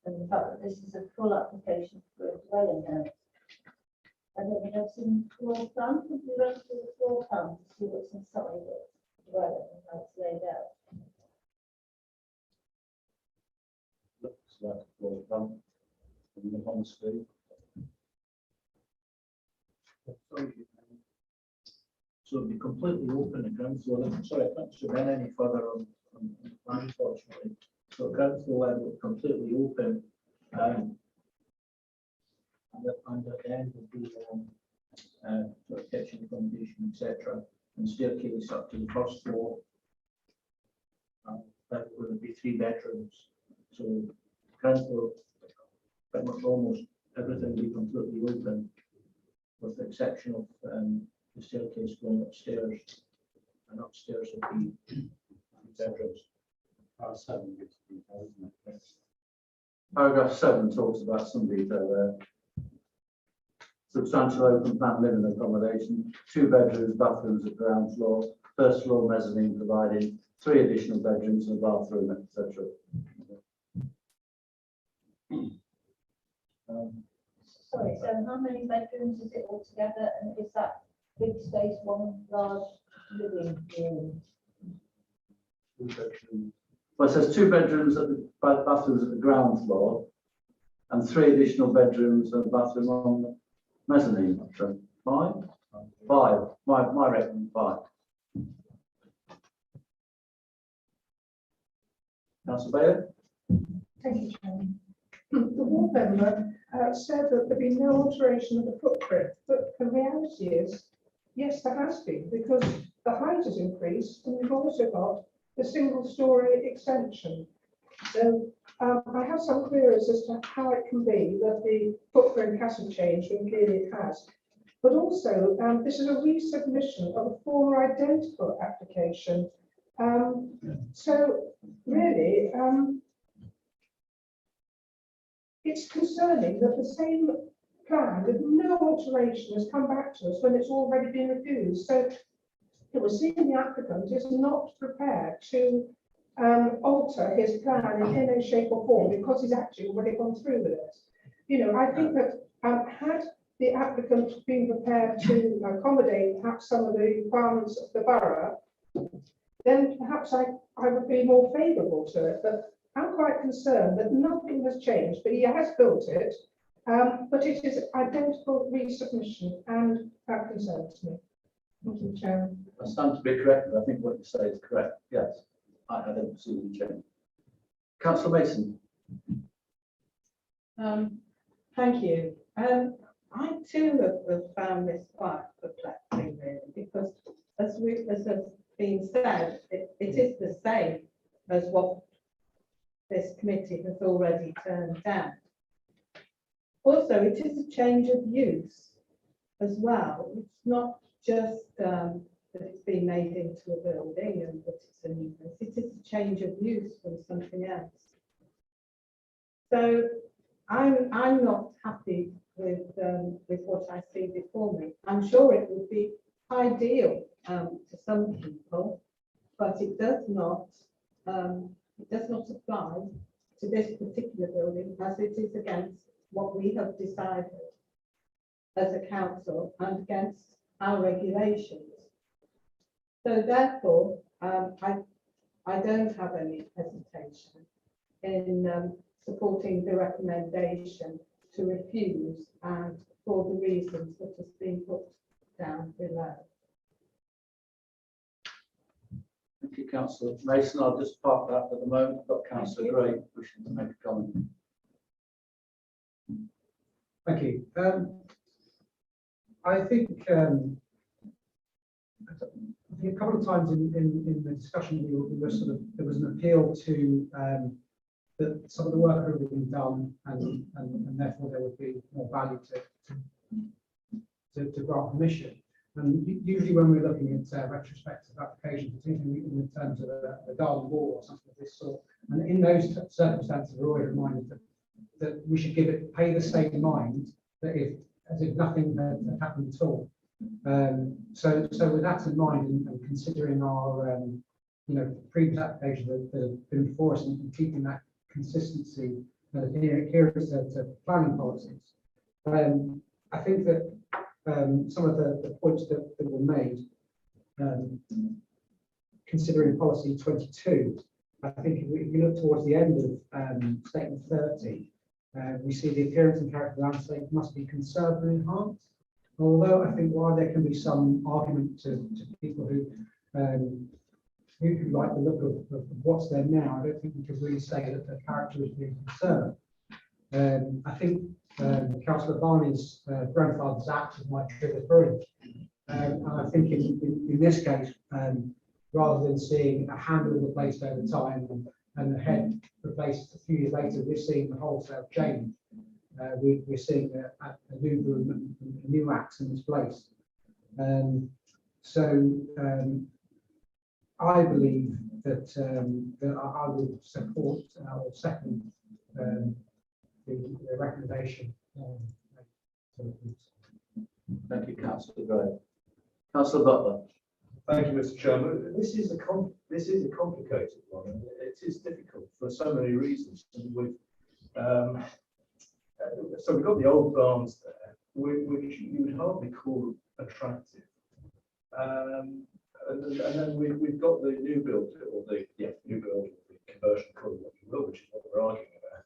and the fact that this is a full application for a dwelling house, I don't think I've seen the floor plan. Could we run through the floor plan to see what's inside the dwelling and how it's laid out? Looks like a floor plan on the screen. So it'll be completely open the ground floor. Sorry, I can't zoom in any further on the plan, unfortunately. So the ground floor level will be completely open. And at the end will be sort of kitchen, accommodation, etc., and staircase up to the first floor. That will be 3 bedrooms. So ground floor, pretty much almost everything will be completely open, with the exception of the staircase going upstairs, and upstairs will be 3 bedrooms. Paragraph 7 talks about some detail there. Substantial open plan living accommodation, 2 bedrooms, bathrooms at ground floor, first floor mezzanine providing 3 additional bedrooms and a bathroom, etc. Sorry, so how many bedrooms is it altogether, and is that big space one large living room? Well, it says 2 bedrooms at the bathrooms at the ground floor, and 3 additional bedrooms and a bathroom on the mezzanine. 5? 5. My reckon 5. Councillor Bailey? Thank you, Chairman. The ward member said that there'd be no alteration of the footprint, but the reality is, yes, there has been, because the height has increased, and we've also got the single-storey extension. So I have some queries as to how it can be that the footprint hasn't changed, when clearly it has. But also, this is a resubmission of a former identical application. So really, it's concerning that the same plan with no alteration has come back to us when it's already been refused. So it was seen the applicant is not prepared to alter his plan in any shape or form because he's actually already gone through with it. You know, I think that had the applicant been prepared to accommodate perhaps some of the requirements of the borough, then perhaps I would be more favourable to it. But I'm quite concerned that nothing has changed, but he has built it, but it is identical resubmission, and that concerns me. Thank you, Chairman. I stand to be corrected. I think what you say is correct. Yes, I don't see any change. Councillor Mason. Thank you. I too have found this quite perplexing, really, because as has been said, it is the same as what this committee has already turned down. Also, it is a change of use as well. It's not just that it's been made into a building and that it's a new place. It is a change of use from something else. So I'm not happy with what I see before me. I'm sure it would be ideal to some people, but it does not apply to this particular building as it is against what we have decided as a council and against our regulations. So therefore, I don't have any hesitation in supporting the recommendation to refuse, and for the reasons that has been put down below. Thank you, Councillor Mason. I'll just park that at the moment. I've got Councillor Gray wishing to make a comment. Thank you. I think a couple of times in the discussion we were sort of, there was an appeal to that some of the work had already been done, and therefore there would be more value to grant permission. And usually when we're looking at retrospective applications, particularly in terms of a garden wall or something of this sort, and in those circumstances, we're always reminded that we should pay the same mind that as if nothing had happened at all. So with that in mind, and considering our previous applications that have been before us, and keeping that consistency and adherence to planning policies, I think that some of the points that were made, considering policy 22, I think if you look towards the end of statement 30, we see the appearance and character of the landscape must be conserved and enhanced. Although I think while there can be some argument to people who like the look of what's there now, I don't think we could really say that the character is being conserved. I think Councillor Barney's grandfather's act might trigger through. And I think in this case, rather than seeing a handle replaced over time and the head replaced a few years later, we're seeing the wholesale change. We're seeing a new axe in its place. I believe that I would support or second the recommendation. Thank you, Councillor Gray. Councillor Butler. Thank you, Mr. Chairman. This is a complicated one, and it is difficult for so many reasons. And so we've got the old barns there, which you would hardly call attractive. And then we've got the new build, or the new build, the conversion, call it what you will, which is what we're arguing about.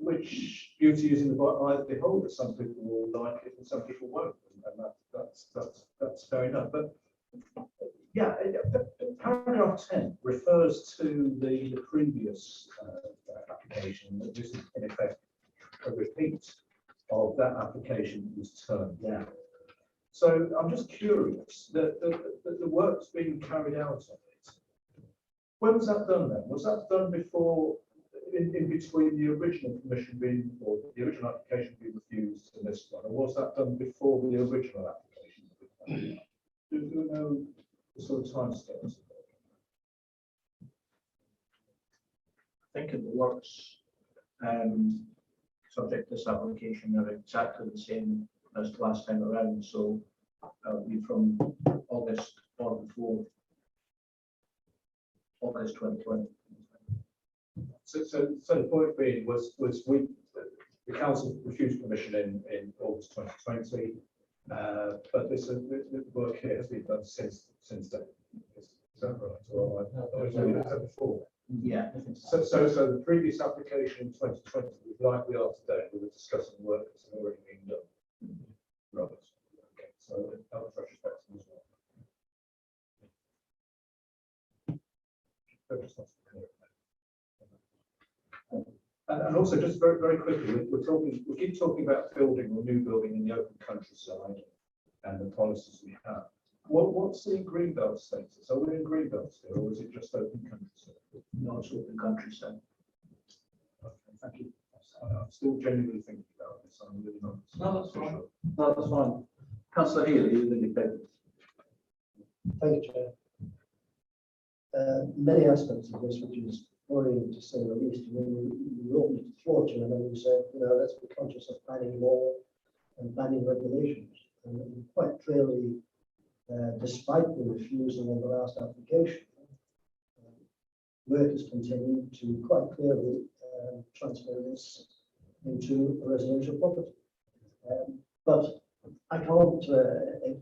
Which beauty is in the eye of the beholder. Some people will like it, and some people won't, and that's fair enough. But yeah, paragraph 10 refers to the previous application. That this is in effect a repeat of that application that was turned down. So I'm just curious that the work's being carried out on it. When was that done then? Was that done before, in between the original permission being, or the original application being refused and this one, or was that done before the original application? Do you know the sort of timescales? think in the works, subject to this application, are exactly the same as last time around, so it'll be from August or before August 2020. So the point being was the council refused permission in August 2020, but the work here has been done since then. Is that right? Or was it before? Yeah. So the previous application in 2020 was like we are today, we were discussing work that's already been done. Right. Okay. So that was retrospective as well. And also, just very quickly, we keep talking about building or new building in the open countryside and the policies we have. What's the greenbelt status? Are we in greenbelt still, or is it just open countryside? No, it's open countryside. Okay, thank you. I'm still genuinely thinking about this. I'm really not. No, that's fine. No, that's fine. Councillor Healy, you indicate. Thank you, Chair. Many aspects of this, which is worrying to say the least. I mean, we opened the floor, Chair, and then we said, let's be conscious of planning law and planning regulations. And quite clearly, despite the refusal of the last application, work has continued to quite clearly transfer this into a residential property. But I can't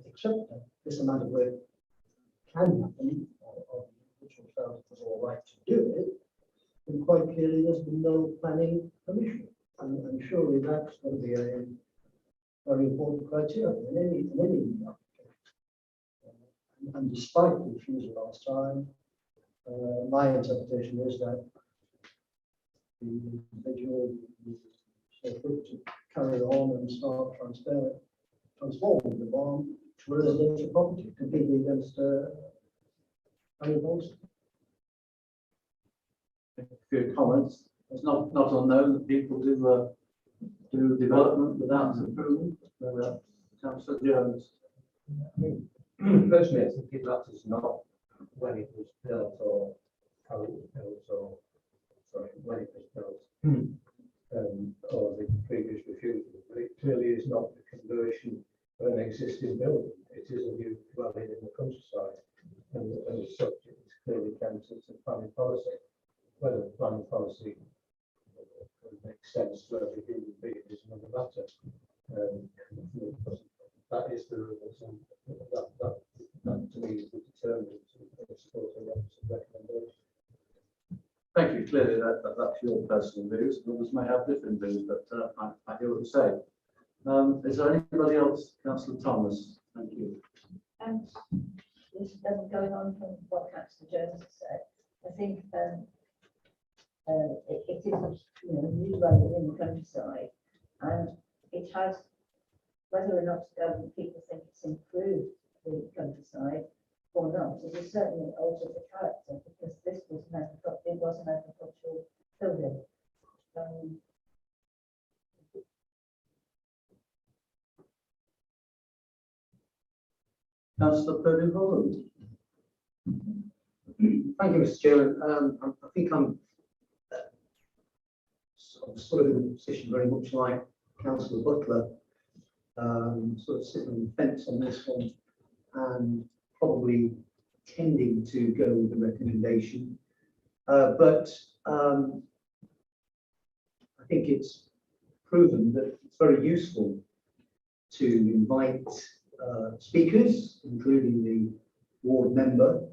accept that this amount of work can happen, or which we felt it was all right to do it, and quite clearly there's been no planning permission. And surely that's going to be a very important criteria in any application. And despite the refusal last time, my interpretation is that the individual is free to carry on and start transforming the barn to a residential property, completely against planning policy. For your comments, it's not unknown that people do development without approval. Councillor Jones. Personally, I think that is not when it was built or how it was built, or sorry, when it was built, or the previous refusal. But it clearly is not the conversion of an existing building. It is a new dwelling in the countryside, and as such, it is clearly counted to planning policy. Whether the planning policy makes sense to every human being is another matter. That is the rules, and that to me is the determinant of supporting the recommendation. Thank you. Clearly, that's your personal views. Others may have different views, but I hear what you say. Is there anybody else? Councillor Thomas. Thank you. This going on from what Councillor Jones has said, I think it is a new road in the countryside, and it has, whether or not people think it's improved the countryside or not, it has certainly altered the character, because this was it was an agricultural building. Councillor Purdue-Holland. Thank you, Mr. Chairman. I think I'm sort of in a position very much like Councillor Butler, sort of sitting on the fence on this one, and probably tending to go with the recommendation. But I think it's proven that it's very useful to invite speakers, including the ward member,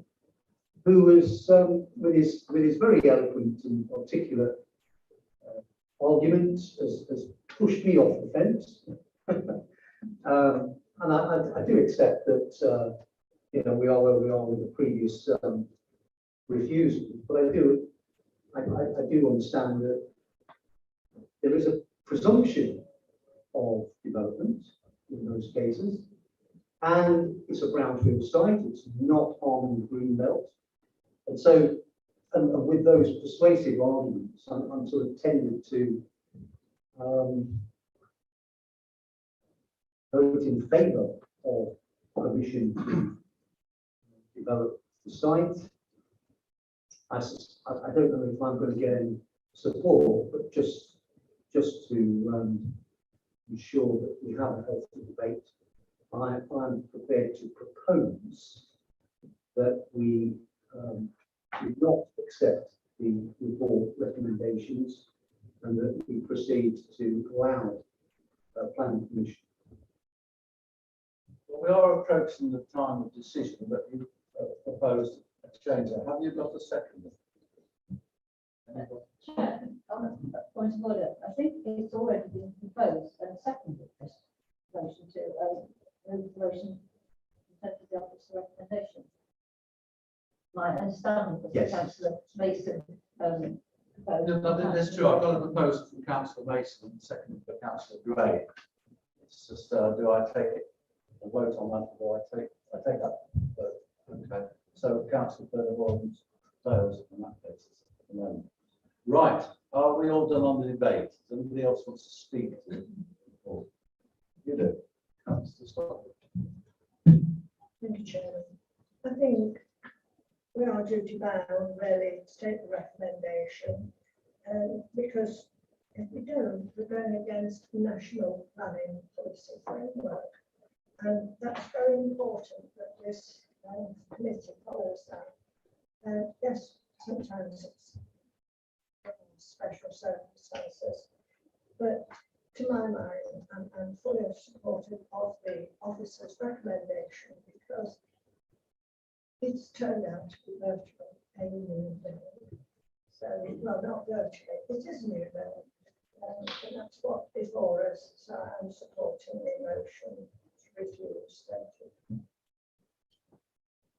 who was with his very eloquent and articulate argument has pushed me off the fence. And I do accept that we are where we are with the previous refusal, but I do understand that there is a presumption of development in those cases, and it's a brownfield site. It's not on the green belt, and so and with those persuasive arguments, I'm sort of tended to vote in favour of permission to develop the site. I don't know if I'm going to get any support, but just to ensure that we have a healthy debate, I'm prepared to propose that we do not accept the report recommendations and that we proceed to allow a planning commission. Well, we are approaching the time of decision, but you proposed a change. Have you got a second? Chair, on a point of order, I think it's already been proposed and seconded this motion to move the motion to the office of recommendation. My understanding was that Yes. Councillor Mason proposed. No, that's true. I've got a proposal from Councillor Mason and seconded by Councillor Gray. It's just, do I take it, a vote on that, or I take that vote? Okay. So Councillor Bernard fails on that basis at the moment. Right. Are we all done on the debate? Does anybody else want to speak to it? Or you do. Councillor Scott. Thank you, Chairman. I think we are duty bound really to take the recommendation, because if we don't, we're going against national planning policy framework. And that's very important that this committee follows that. Yes, sometimes it's special circumstances, but to my mind, I'm fully supportive of the officer's recommendation because it's turned out to be virtually a new build. So, well, not virtually, it is a new build. And that's what before us, so I'm supporting the motion to refuse. Thank you.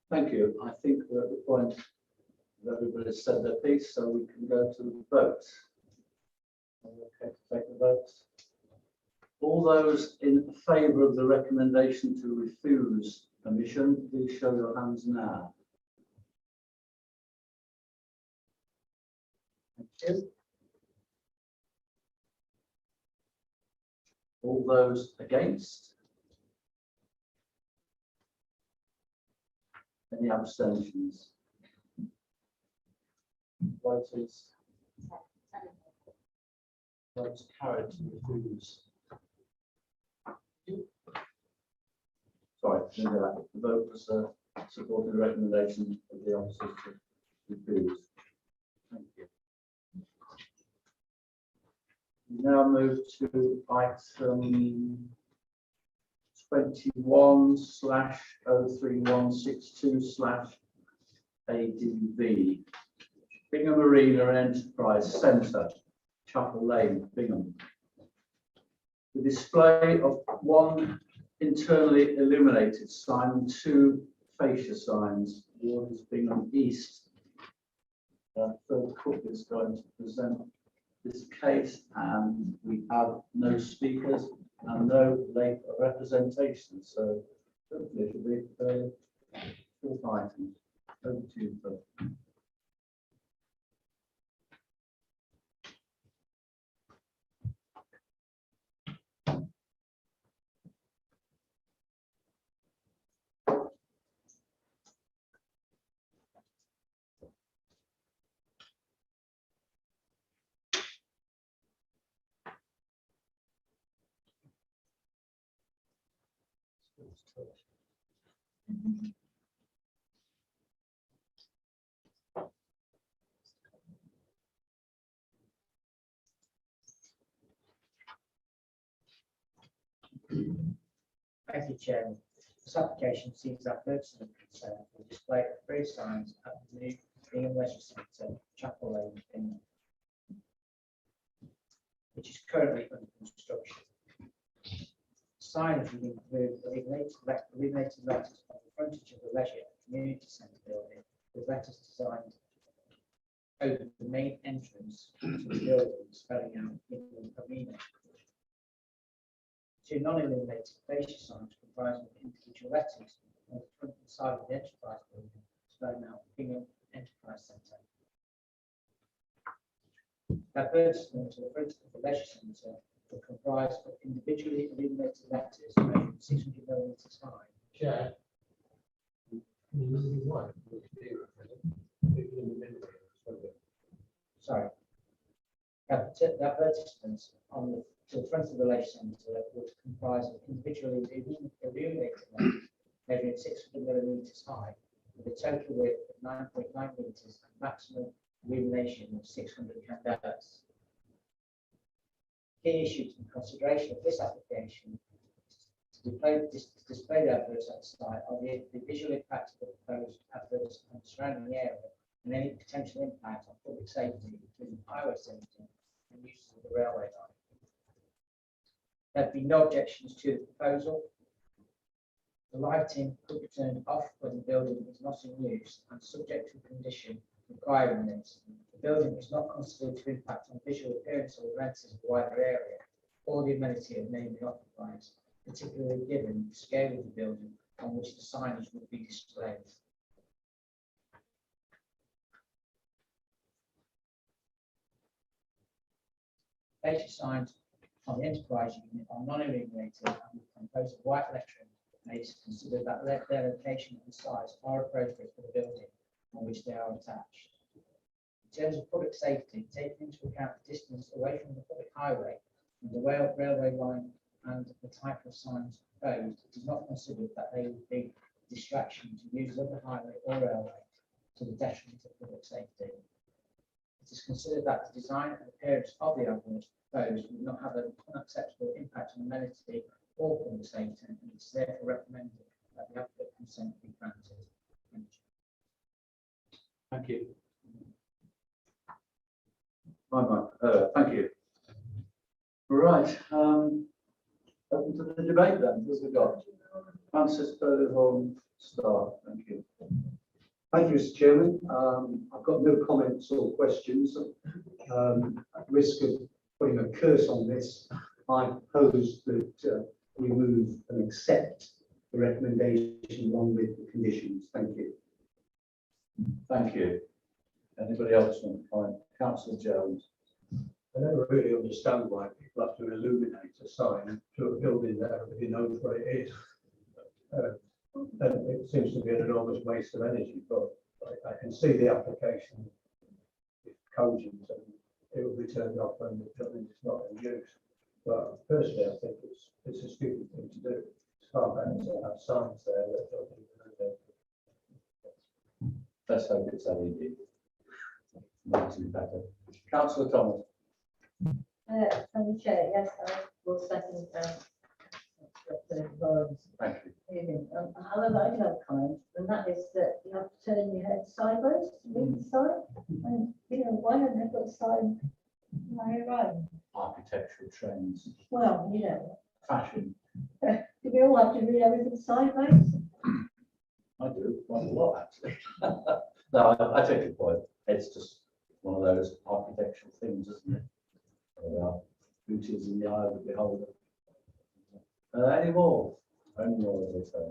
Thank you. I think we're at the point that everybody's said their piece, so we can go to the vote. Okay, to take the vote. All those in favour of the recommendation to refuse permission, please show your hands now. Thank you. All those against? Any abstentions? Vote is carried to refuse. Sorry, the vote was supported the recommendation of the officers to refuse. Thank you. We now move to item 21/03162/ADV. Bingham Arena and Enterprise Centre, Chapel Lane, Bingham. The display of one internally illuminated sign and two fascia signs. One is Bingham East. Phil Cook is going to present this case, and we have no speakers and no late representation, so hopefully it will be a short item. Over to you, Phil. Thank you, Chairman. This application seeks that purpose of concern for the display of three signs at the new Bingham Leisure Centre, Chapel Lane, Bingham, which is currently under construction. Signs will include illuminated letters on the frontage of the Leisure Community Centre building, with letters designed over the main entrance to the building, spelling out Bingham Arena. Two non-illuminated fascia signs comprising individual letters on the front and side of the Enterprise building, spelling out Bingham Enterprise Centre. The advertisement to the front of the Leisure Centre will comprise of individually illuminated letters measuring 600 millimetres high. Chair. Sorry. the advertisements on the, to the front of the leisure centre would comprise of individually illuminated lamps measuring 600 millimetres high, with a total width of 9.9 metres and maximum illumination of 600 candelas. Key issues in consideration of this application to display the adverts at the site are the visual impact of the proposed adverts on the surrounding area and any potential impact on public safety, including highway safety and uses of the railway line. There'd be no objections to the proposal. The lighting could be turned off when the building is not in use and subject to a condition requiring this. The building is not considered to impact on visual appearance or renters of the wider area or the amenity of neighbouring occupiers, particularly given the scale of the building on which the signage would be displayed. Basic signs on the enterprise unit are non-illuminated and with composed of white lettering, and it is considered that their location and size are appropriate for the building on which they are attached. In terms of public safety, taking into account the distance away from the public highway and the railway line and the type of signs proposed, it is not considered that they would be a distraction to users of the highway or railway to the detriment of public safety. It is considered that the design and appearance of the advert proposed would not have an unacceptable impact on amenity or public safety, and it is therefore recommended that the advert consent be granted. Thank you. Thank you. Right. Open to the debate then. Who's we got? Francis Bowden, start. Thank you. Thank you, Mr. Chairman. I've got no comments or questions. At risk of putting a curse on this, I propose that we move and accept the recommendation along with the conditions. Thank you. Thank you. Anybody else want to comment? Councillor Jones. I never really understand why people have to illuminate a sign to a building that everybody knows what it is. And it seems to be an enormous waste of energy, but I can see the application is cogent and it will be turned off when the building is not in use. But personally, I think it's a stupid thing to do. It's far better to have signs there that don't illuminate. Let's hope it's LED. Might be better. Councillor Thomas. Thank you, Chair. Yes, I will second Thank you. however, I do have a comment, and that is that you have to turn your head sideways to read the sign. And, why don't they put a sign right? Architectural trends. Well, Fashion. do we all have to read everything sideways? I do quite a lot actually. No, I take your point. It's just one of those architectural things, isn't it? Beauty is in the eye of the beholder. Any more? Any more, as I say.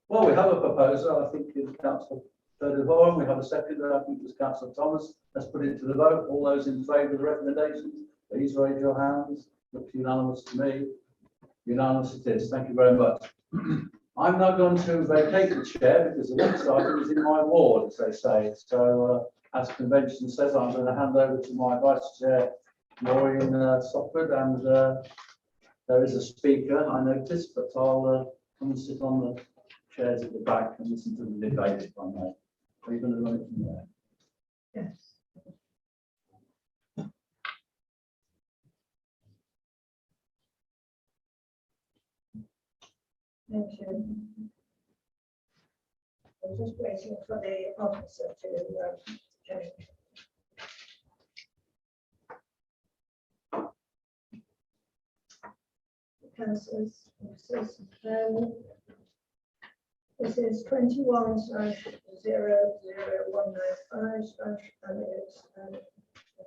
Well, we have a proposal, I think, in Councillor Borough. We have a second, I think it was Councillor Thomas. Let's put it to the vote. All those in favour of the recommendations, please raise your hands. Looks unanimous to me. Unanimous it is. Thank you very much. I'm now going to vacate the chair because the next item is in my ward, as they say. So, as convention says, I'm going to hand over to my vice chair, Maureen Stockford, and there is a speaker, I noticed, but I'll come and sit on the chairs at the back and listen to the debate if I may. Are you going to run it from there? Yes. Thank you. I'm just waiting for the officer to change. Councillors, this is 21/00195/ and it's a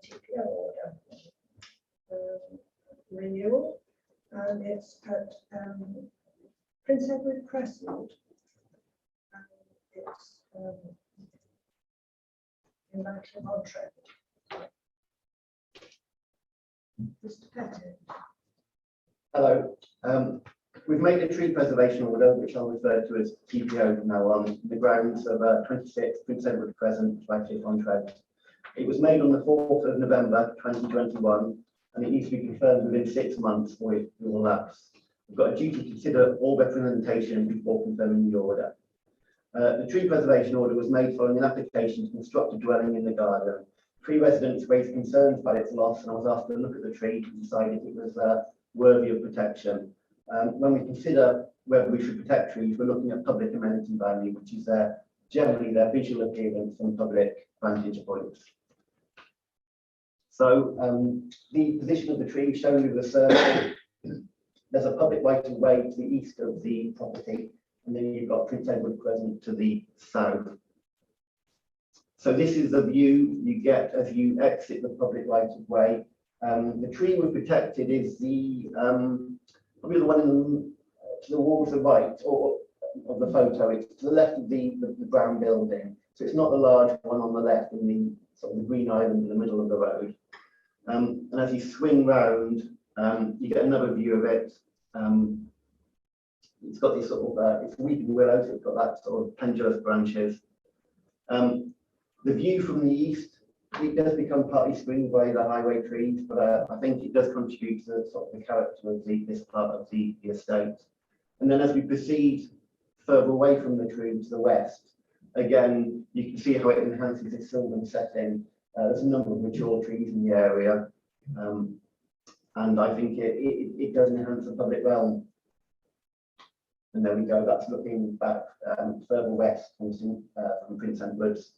TPO order renewal, and it's at Prince Edward Crescent. And it's in Lancashire-on-Trent. Mr. Pettit. Hello. We've made a tree preservation order, which I'll refer to as TPO from now on, the grounds of 26 Prince Edward Crescent, Lancashire-on-Trent. It was made on the 4th of November 2021, and it needs to be confirmed within 6 months or it will lapse. We've got a duty to consider all representation before confirming the order. The tree preservation order was made following an application to construct a dwelling in the garden. Tree residents raised concerns about its loss, and I was asked to look at the tree to decide if it was worthy of protection. When we consider whether we should protect trees, we're looking at public amenity value, which is generally their visual appearance and public vantage points. So the position of the tree shown with the circle, there's a public right of way to the east of the property, and then you've got Prince Edward Crescent to the south. So this is the view you get as you exit the public right of way. The tree we've protected is the probably the one to the wall to the right or of the photo. It's to the left of the brown building. So it's not the large one on the left in the sort of the green island in the middle of the road. And as you swing round, you get another view of it. It's got this sort of it's weeping willow, so it's got that sort of pendulous branches. The view from the east, it does become partly screened by the highway trees, but I think it does contribute to sort of the character of this part of the estate. And then as we proceed further away from the tree to the west, again, you can see how it enhances its sylvan setting. There's a number of mature trees in the area, and I think it does enhance the public realm. And there we go, that's looking back further west from Prince Edward's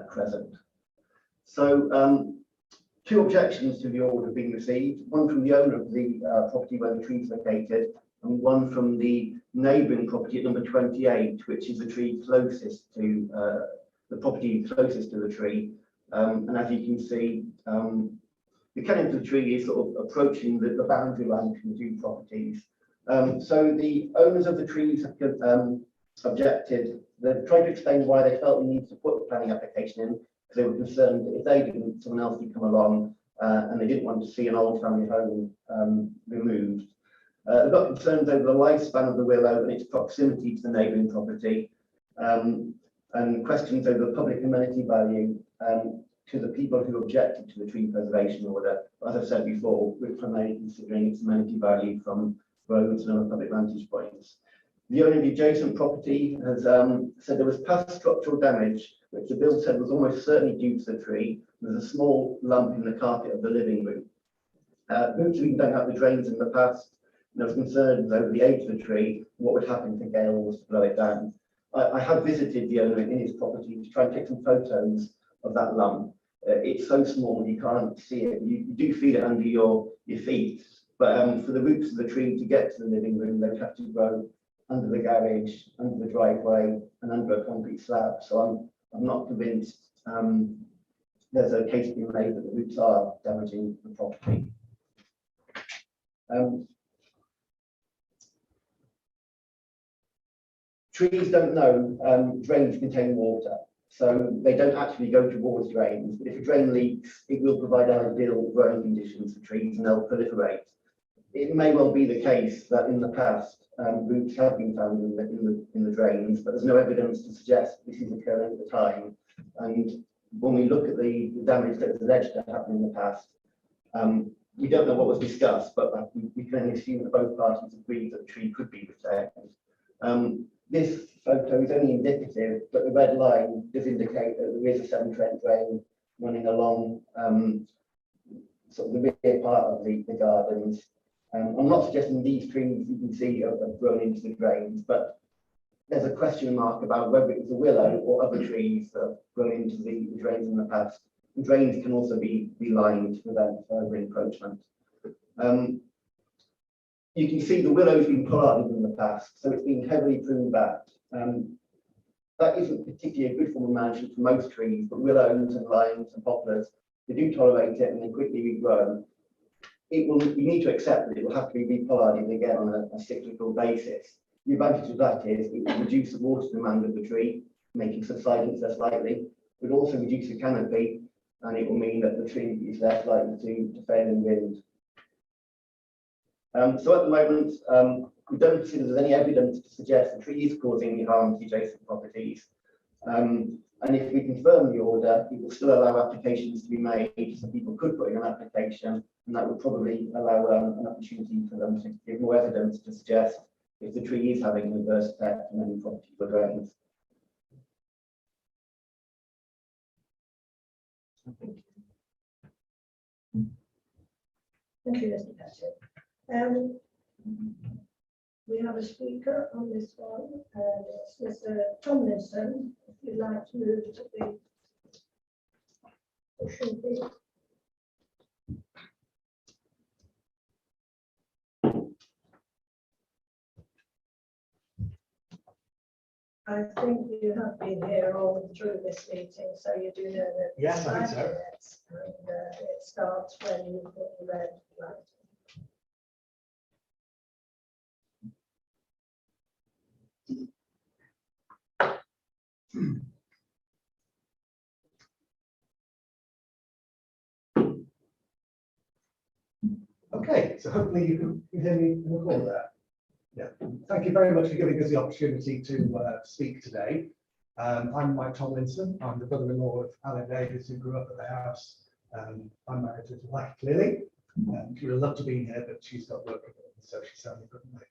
Crescent. So 2 objections to the order have been received, one from the owner of the property where the tree is located, and one from the neighbouring property at number 28, which is the tree closest to the property closest to the tree. And as you can see, the canopy of the tree is sort of approaching the boundary line between the 2 properties. So the owners of the trees have objected. They've tried to explain why they felt they needed to put the planning application in, because they were concerned that if they didn't, someone else would come along, and they didn't want to see an old family home removed. They've got concerns over the lifespan of the willow and its proximity to the neighbouring property, and questions over the public amenity value to the people who objected to the tree preservation order. As I've said before, we're primarily considering its amenity value from roads and other public vantage points. The owner of the adjacent property has said there was past structural damage, which the bill said was almost certainly due to the tree. There's a small lump in the carpet of the living room. Roots don't have the drains in the past. And there was concerns over the age of the tree, what would happen if a gale was to blow it down. I have visited the owner in his property to try and take some photos of that lump. It's so small you can't see it. You do feel it under your feet, but for the roots of the tree to get to the living room, they'd have to grow under the garage, under the driveway, and under a concrete slab. So I'm not convinced there's a case being made that the roots are damaging the property. Trees don't know drains contain water, so they don't actually go towards drains. But if a drain leaks, it will provide ideal growing conditions for trees and they'll proliferate. It may well be the case that in the past roots have been found in the drains, but there's no evidence to suggest this is occurring at the time. And when we look at the damage that was alleged to happen in the past, we don't know what was discussed, but we can only assume that both parties agreed that the tree could be protected. This photo is only indicative, but the red line does indicate that there is a Severn Trent drain running along sort of the rear part of the gardens. I'm not suggesting these trees you can see have grown into the drains, but there's a question mark about whether it was a willow or other trees that have grown into the drains in the past. The drains can also be lined to prevent further encroachment. You can see the willow's been pollarded in the past, so it's been heavily pruned back. That isn't particularly a good form of management for most trees, but willows and limes and poplars, they do tolerate it and they quickly regrow. You need to accept that it will have to be repollarded again on a cyclical basis. The advantage of that is it will reduce the water demand of the tree, making subsidence less likely. It would also reduce the canopy, and it will mean that the tree is less likely to fail in wind. So at the moment, we don't see there's any evidence to suggest the tree is causing any harm to adjacent properties. And if we confirm the order, it will still allow applications to be made, so people could put in an application, and that would probably allow an opportunity for them to give more evidence to suggest if the tree is having an adverse effect on any property or grounds. Thank you, Mr. Pettit. We have a speaker on this one, and it's Mr. Tomlinson. If you'd like to move to the. It should be. I think you have been here all through this meeting, so you do know that. Yes, I think so. And it starts when you put the red light. Okay, so hopefully you can hear me in the call there. Yeah, thank you very much for giving us the opportunity to speak today. I'm Mike Tomlinson. I'm the brother-in-law of Alan Davis, who grew up at the house. I'm married to his wife, clearly. She would love to be here, but she's got work, so she sadly couldn't make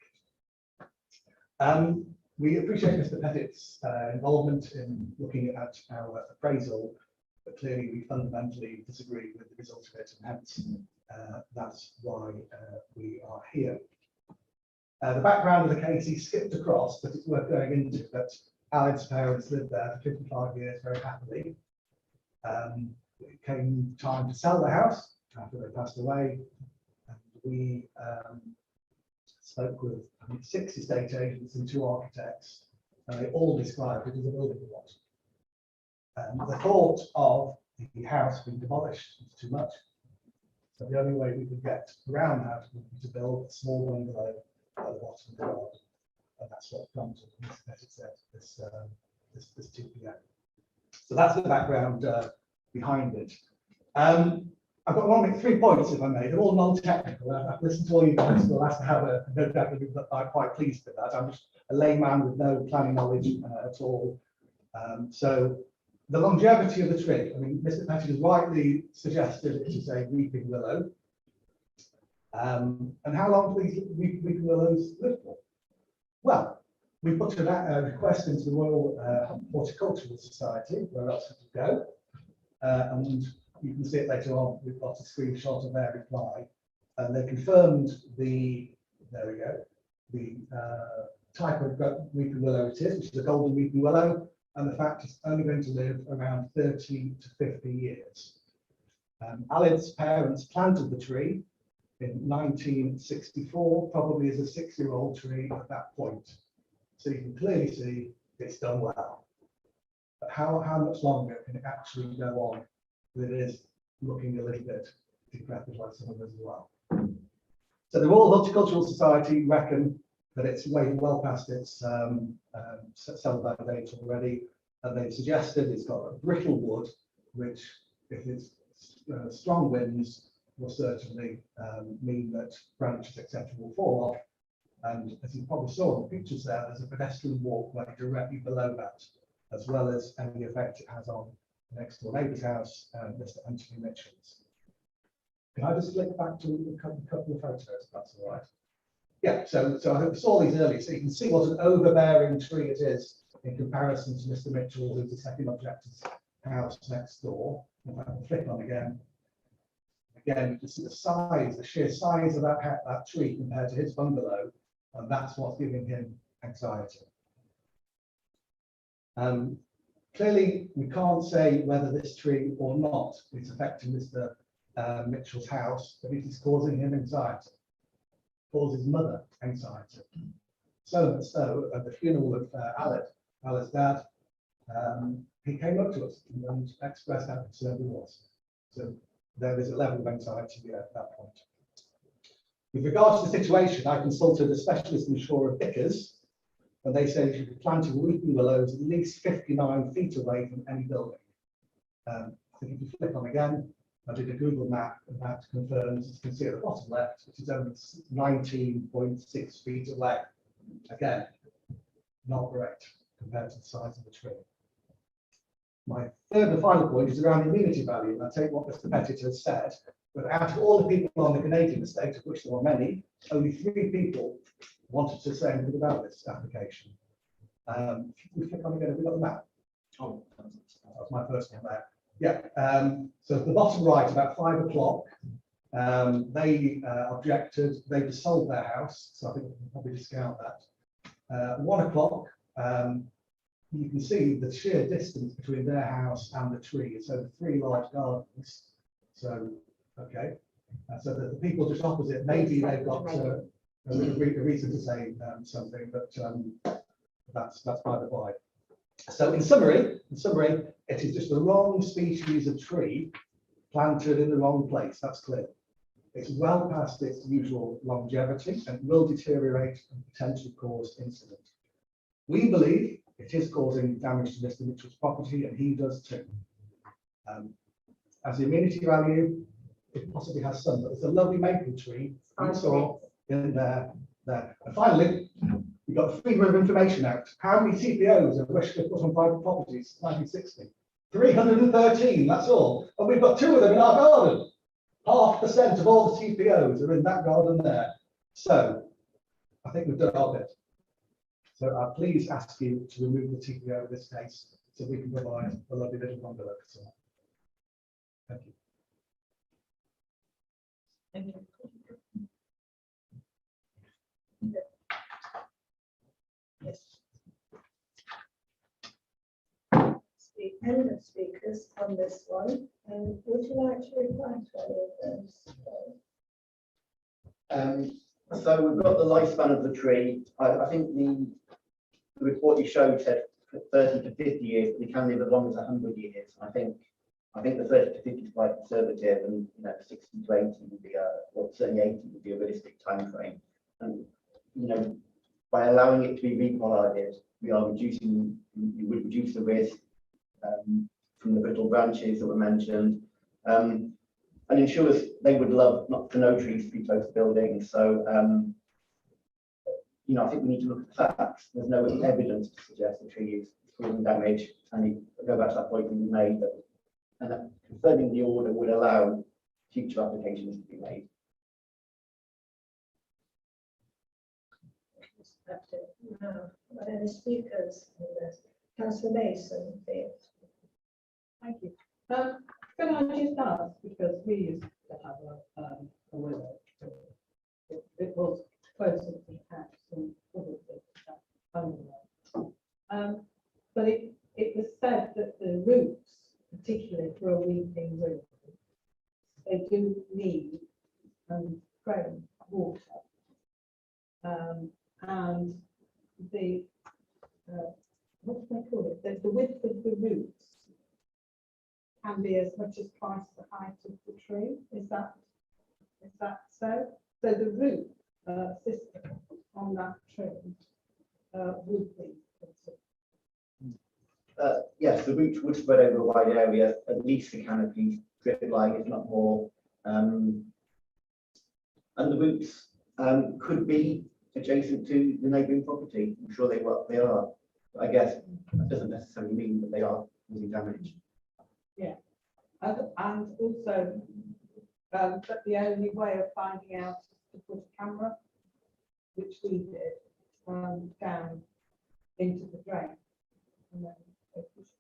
it. We appreciate Mr. Pettit's involvement in looking at our appraisal, but clearly we fundamentally disagree with the result of it, and hence that's why we are here. The background of the case he skipped across, but it's worth going into, that Alan's parents lived there for 55 years very happily. It came time to sell the house after they passed away, and we spoke with, I think, 6 estate agents and 2 architects, and they all described it as a building lot. The thought of the house being demolished was too much. So the only way we could get around that would be to build a small bungalow at the bottom of the road, and that's what comes with Mr. Pettit said this 2 p.m. So that's the background behind it. I've got 3 points, if I may. They're all non-technical. I've listened to all you guys for the last hour. No doubt I'm quite pleased with that. I'm just a layman with no planning knowledge at all. So the longevity of the tree. I mean, Mr. Pettit has rightly suggested it is a weeping willow. And how long do these weeping willows live for? Well, we put a request into the Royal Horticultural Society, where else would you go? And you can see it later on. We've got a screenshot of their reply, and they confirmed the type of weeping willow it is, which is a golden weeping willow, and the fact it's only going to live around 30 to 50 years. Alan's parents planted the tree in 1964, probably as a 6-year-old tree at that point. So you can clearly see it's done well. But how much longer can it actually go on? It is looking a little bit decrepit like some of us as well. So the Royal Horticultural Society reckon that it's way well past its sell-by date already, and they've suggested it's got a brittle wood, which, if it's strong winds, will certainly mean that branches, etc., will fall off. And as you probably saw in the pictures there, there's a pedestrian walkway directly below that, as well as any effect it has on the next door neighbour's house, Mr. Anthony Mitchell's. Can I just flick back to a couple of photos, if that's all right? Yeah, so I saw these earlier, so you can see what an overbearing tree it is in comparison to Mr. Mitchell, who's the second objector's house next door. If I can flick on again. Again, you can see the size, the sheer size of that tree compared to his bungalow, and that's what's giving him anxiety. Clearly, we can't say whether this tree or not is affecting Mr. Mitchell's house, but it is causing him anxiety, causes mother anxiety. So much so, at the funeral of Alice's dad, he came up to us and expressed how concerned he was. So there is a level of anxiety at that point. With regards to the situation, I consulted a specialist insurer, Vickers, and they said you should be planting weeping willows at least 59 feet away from any building. I think if you flick on again, I did a Google map, and that confirms, as you can see at the bottom left, which is only 19.6 feet away. Again, not great compared to the size of the tree. My third and final point is around the amenity value, and I take what Mr. Pettit has said, but out of all the people on the Canadian estate, of which there are many, only 3 people wanted to say anything about this application. We click on again, have we got the map? Oh, that was my first one there. Yeah, so at the bottom right, about 5 o'clock, they objected, they sold their house, so I think we can probably discount that. 1 o'clock, you can see the sheer distance between their house and the tree. It's over 3 large gardens. So, okay. So the people just opposite, maybe they've got a reason to say something, but that's by the by. So in summary, it is just the wrong species of tree planted in the wrong place. That's clear. It's well past its usual longevity and will deteriorate and potentially cause incident. We believe it is causing damage to Mr. Mitchell's property, and he does too. As the amenity value, it possibly has some, but it's a lovely maple tree we saw in there. And finally, we got the Freedom of Information Act. How many TPOs have Rushcliffe put on private properties? 1960. 313, that's all. And we've got 2 of them in our garden. 0.5% of all the TPOs are in that garden there. So I think we've done our bit. So I'll please ask you to remove the TPO in this case so we can provide a lovely little bungalow. Thank you. Thank you. Yes. The end of speakers on this one, and would you like to reply to any of those? So we've got the lifespan of the tree. I think the report you showed said 30 to 50 years, but they can live as long as 100 years. I think the 30 to 50 is quite conservative, and 60 to 80 would be well, certainly 80 would be a realistic time frame. And by allowing it to be repollarded, we would reduce the risk from the brittle branches that were mentioned, and ensures they would love not for no trees to be close to buildings. So I think we need to look at the facts. There's no evidence to suggest the tree is causing damage, and go back to that point we made that, and that confirming the order would allow future applications to be made. Now, are there any speakers on this? Councillor Mason, please. Thank you. Can I just ask, because we used to have a willow, it was closer to the house and probably under. But it was said that the roots, particularly for a weeping root, they do need prone water. And the what do they call it? The width of the roots can be as much as twice the height of the tree. Is that so? So the root system on that tree would be. Yes, the roots would spread over a wide area, at least the canopy drip-like, if not more. And the roots could be adjacent to the neighbouring property. I'm sure they are. But I guess that doesn't necessarily mean that they are causing damage. Yeah, and also but the only way of finding out is to put a camera, which we did, down into the drain, and then they push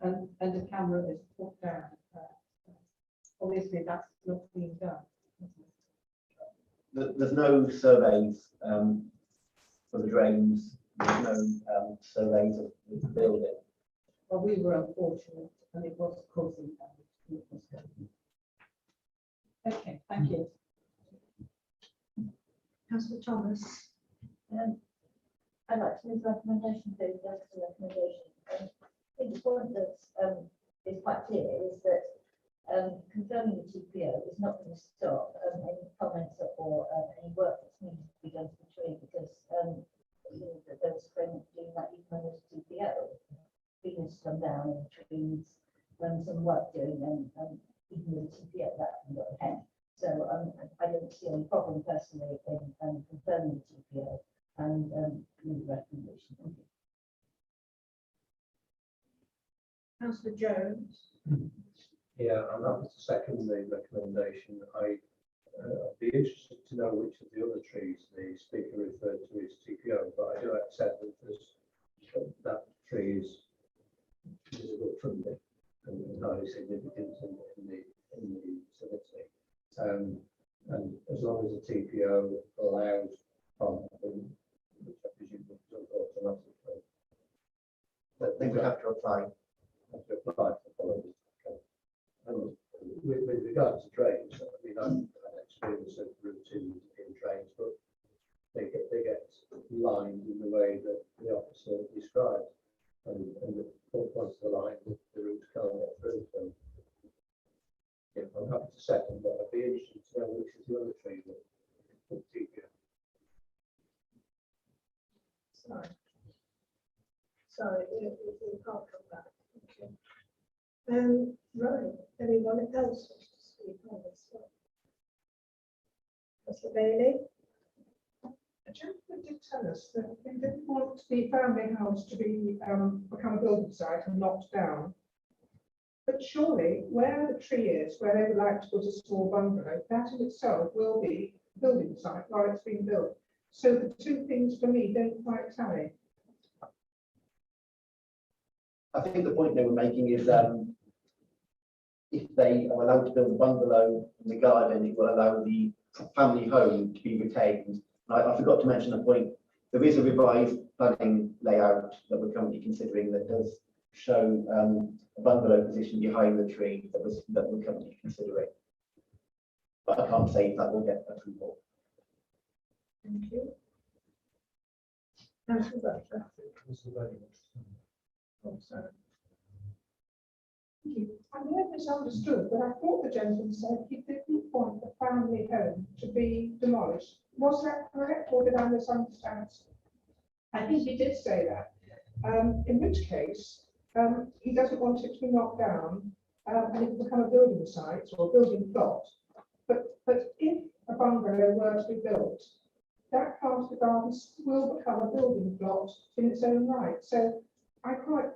and the camera is put down. Obviously, that's not being done. There's no surveys for the drains. There's no surveys of the building. Well, we were unfortunate, and it was causing damage. Okay, thank you. Councillor Thomas. I'd like to make a recommendation, please. That's the recommendation. I think the point that is quite clear is that confirming the TPO is not going to stop any comments or any work that's needed to be done to the tree, because there was a friend doing that even when there's a TPO. Tree needs to come down, and the tree needs some work doing, and even with the TPO that can go ahead. So I don't see any problem personally in confirming the TPO and the recommendation. Thank you. Councillor Jones. Yeah, I'm happy to second the recommendation. I'd be interested to know which of the other trees the speaker referred to as TPO, but I do accept that that tree is visible from the and highly significant in the vicinity. And as long as the TPO allows planting, which I presume is automatically. But they would have to apply. Have to apply for following. And with regard to drains, I mean, I've had experience of routine in drains, but they get lined in the way that the officer described. And once the line, the roots can't get through. So, yeah, I'm happy to second, but I'd be interested to know which is the other tree that TPO. Sorry, you can't come back. Okay. Right, anyone else wants to speak on this one? Councillor Bailey? A gentleman did tell us that they didn't want the family house to become a building site and knocked down. But surely, where the tree is, where they would like to put a small bungalow, that in itself will be a building site while it's being built. So the two things for me don't quite tally. I think the point they were making is if they are allowed to build a bungalow in the garden, it will allow the family home to be retained. I forgot to mention a point. There is a revised planning layout that we're currently considering that does show a bungalow position behind the tree that we're currently considering. But I can't say if that will get approval. Thank you. Councillor Butler. Oh, sorry. Thank you. I may have misunderstood, but I thought the gentleman said he didn't want the family home to be demolished. Was that correct, or did I misunderstand? I think he did say that. In which case, he doesn't want it to be knocked down and it will become a building site or a building plot. But if a bungalow were to be built, that part of the garden will become a building plot in its own right. So I can't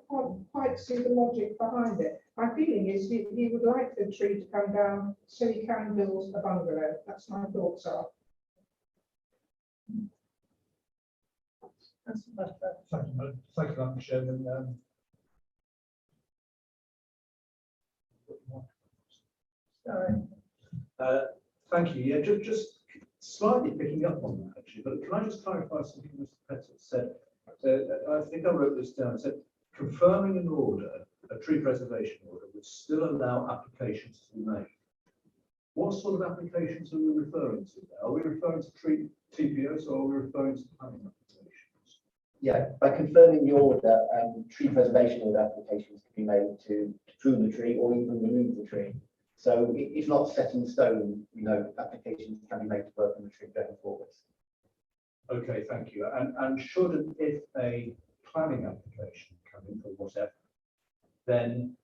quite see the logic behind it. My feeling is he would like the tree to come down so he can build a bungalow. That's my thoughts are. Thank you, Madam Chairman. Sorry. Thank you. Yeah, just slightly picking up on that actually, but can I just clarify something Mr. Pettit said? I think I wrote this down. It said confirming an order, a tree preservation order, would still allow applications to be made. What sort of applications are we referring to there? Are we referring to tree TPOs or are we referring to planning applications? Yeah, by confirming the order, tree preservation order applications can be made to prune the tree or even remove the tree. So it's not set in stone, you know, applications can be made to work on the tree going forwards. Okay, thank you. And should and if a planning application come in for whatever, then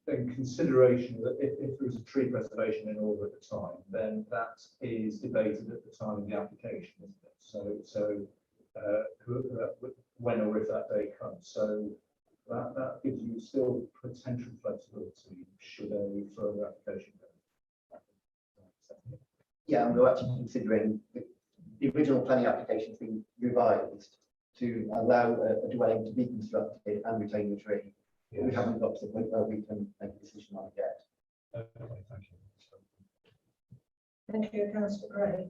consideration that if there is a tree preservation in order at the time, then that is debated at the time of the application, isn't it? So when or if that day comes. So that gives you still potential flexibility should a further application go. Yeah, and we're actually considering the original planning application being revised to allow a dwelling to be constructed and retain the tree. Yes. We haven't got to the point where we can make a decision on it yet. Okay, thank you. Thank you, Councillor Gray.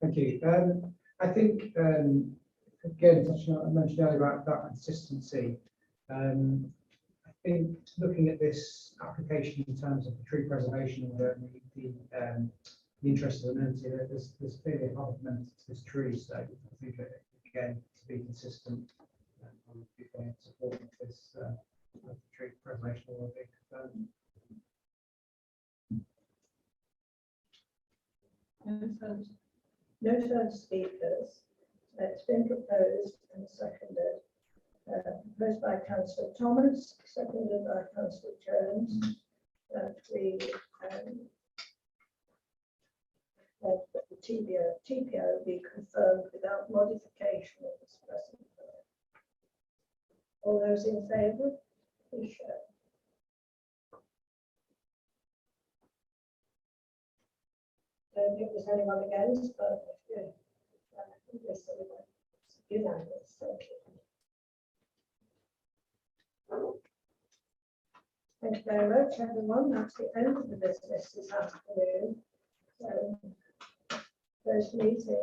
Thank you. I think, again, touching on, I mentioned earlier about that consistency. I think looking at this application in terms of the tree preservation order and the interest of the amenity, there's clearly a lot of amenity to this tree. So I think, again, to be consistent, I would be supporting this tree preservation order being confirmed. No further speakers. It's been proposed and seconded. Proposed by Councillor Thomas, seconded by Councillor Jones, that we that the TPO be confirmed without modification of this present. All those in favour, please show. Don't think there's anyone against, but yeah. Yes, everyone. Unanimous, thank you. Thank you very much, everyone. That's the end of the business this afternoon. So, first meeting.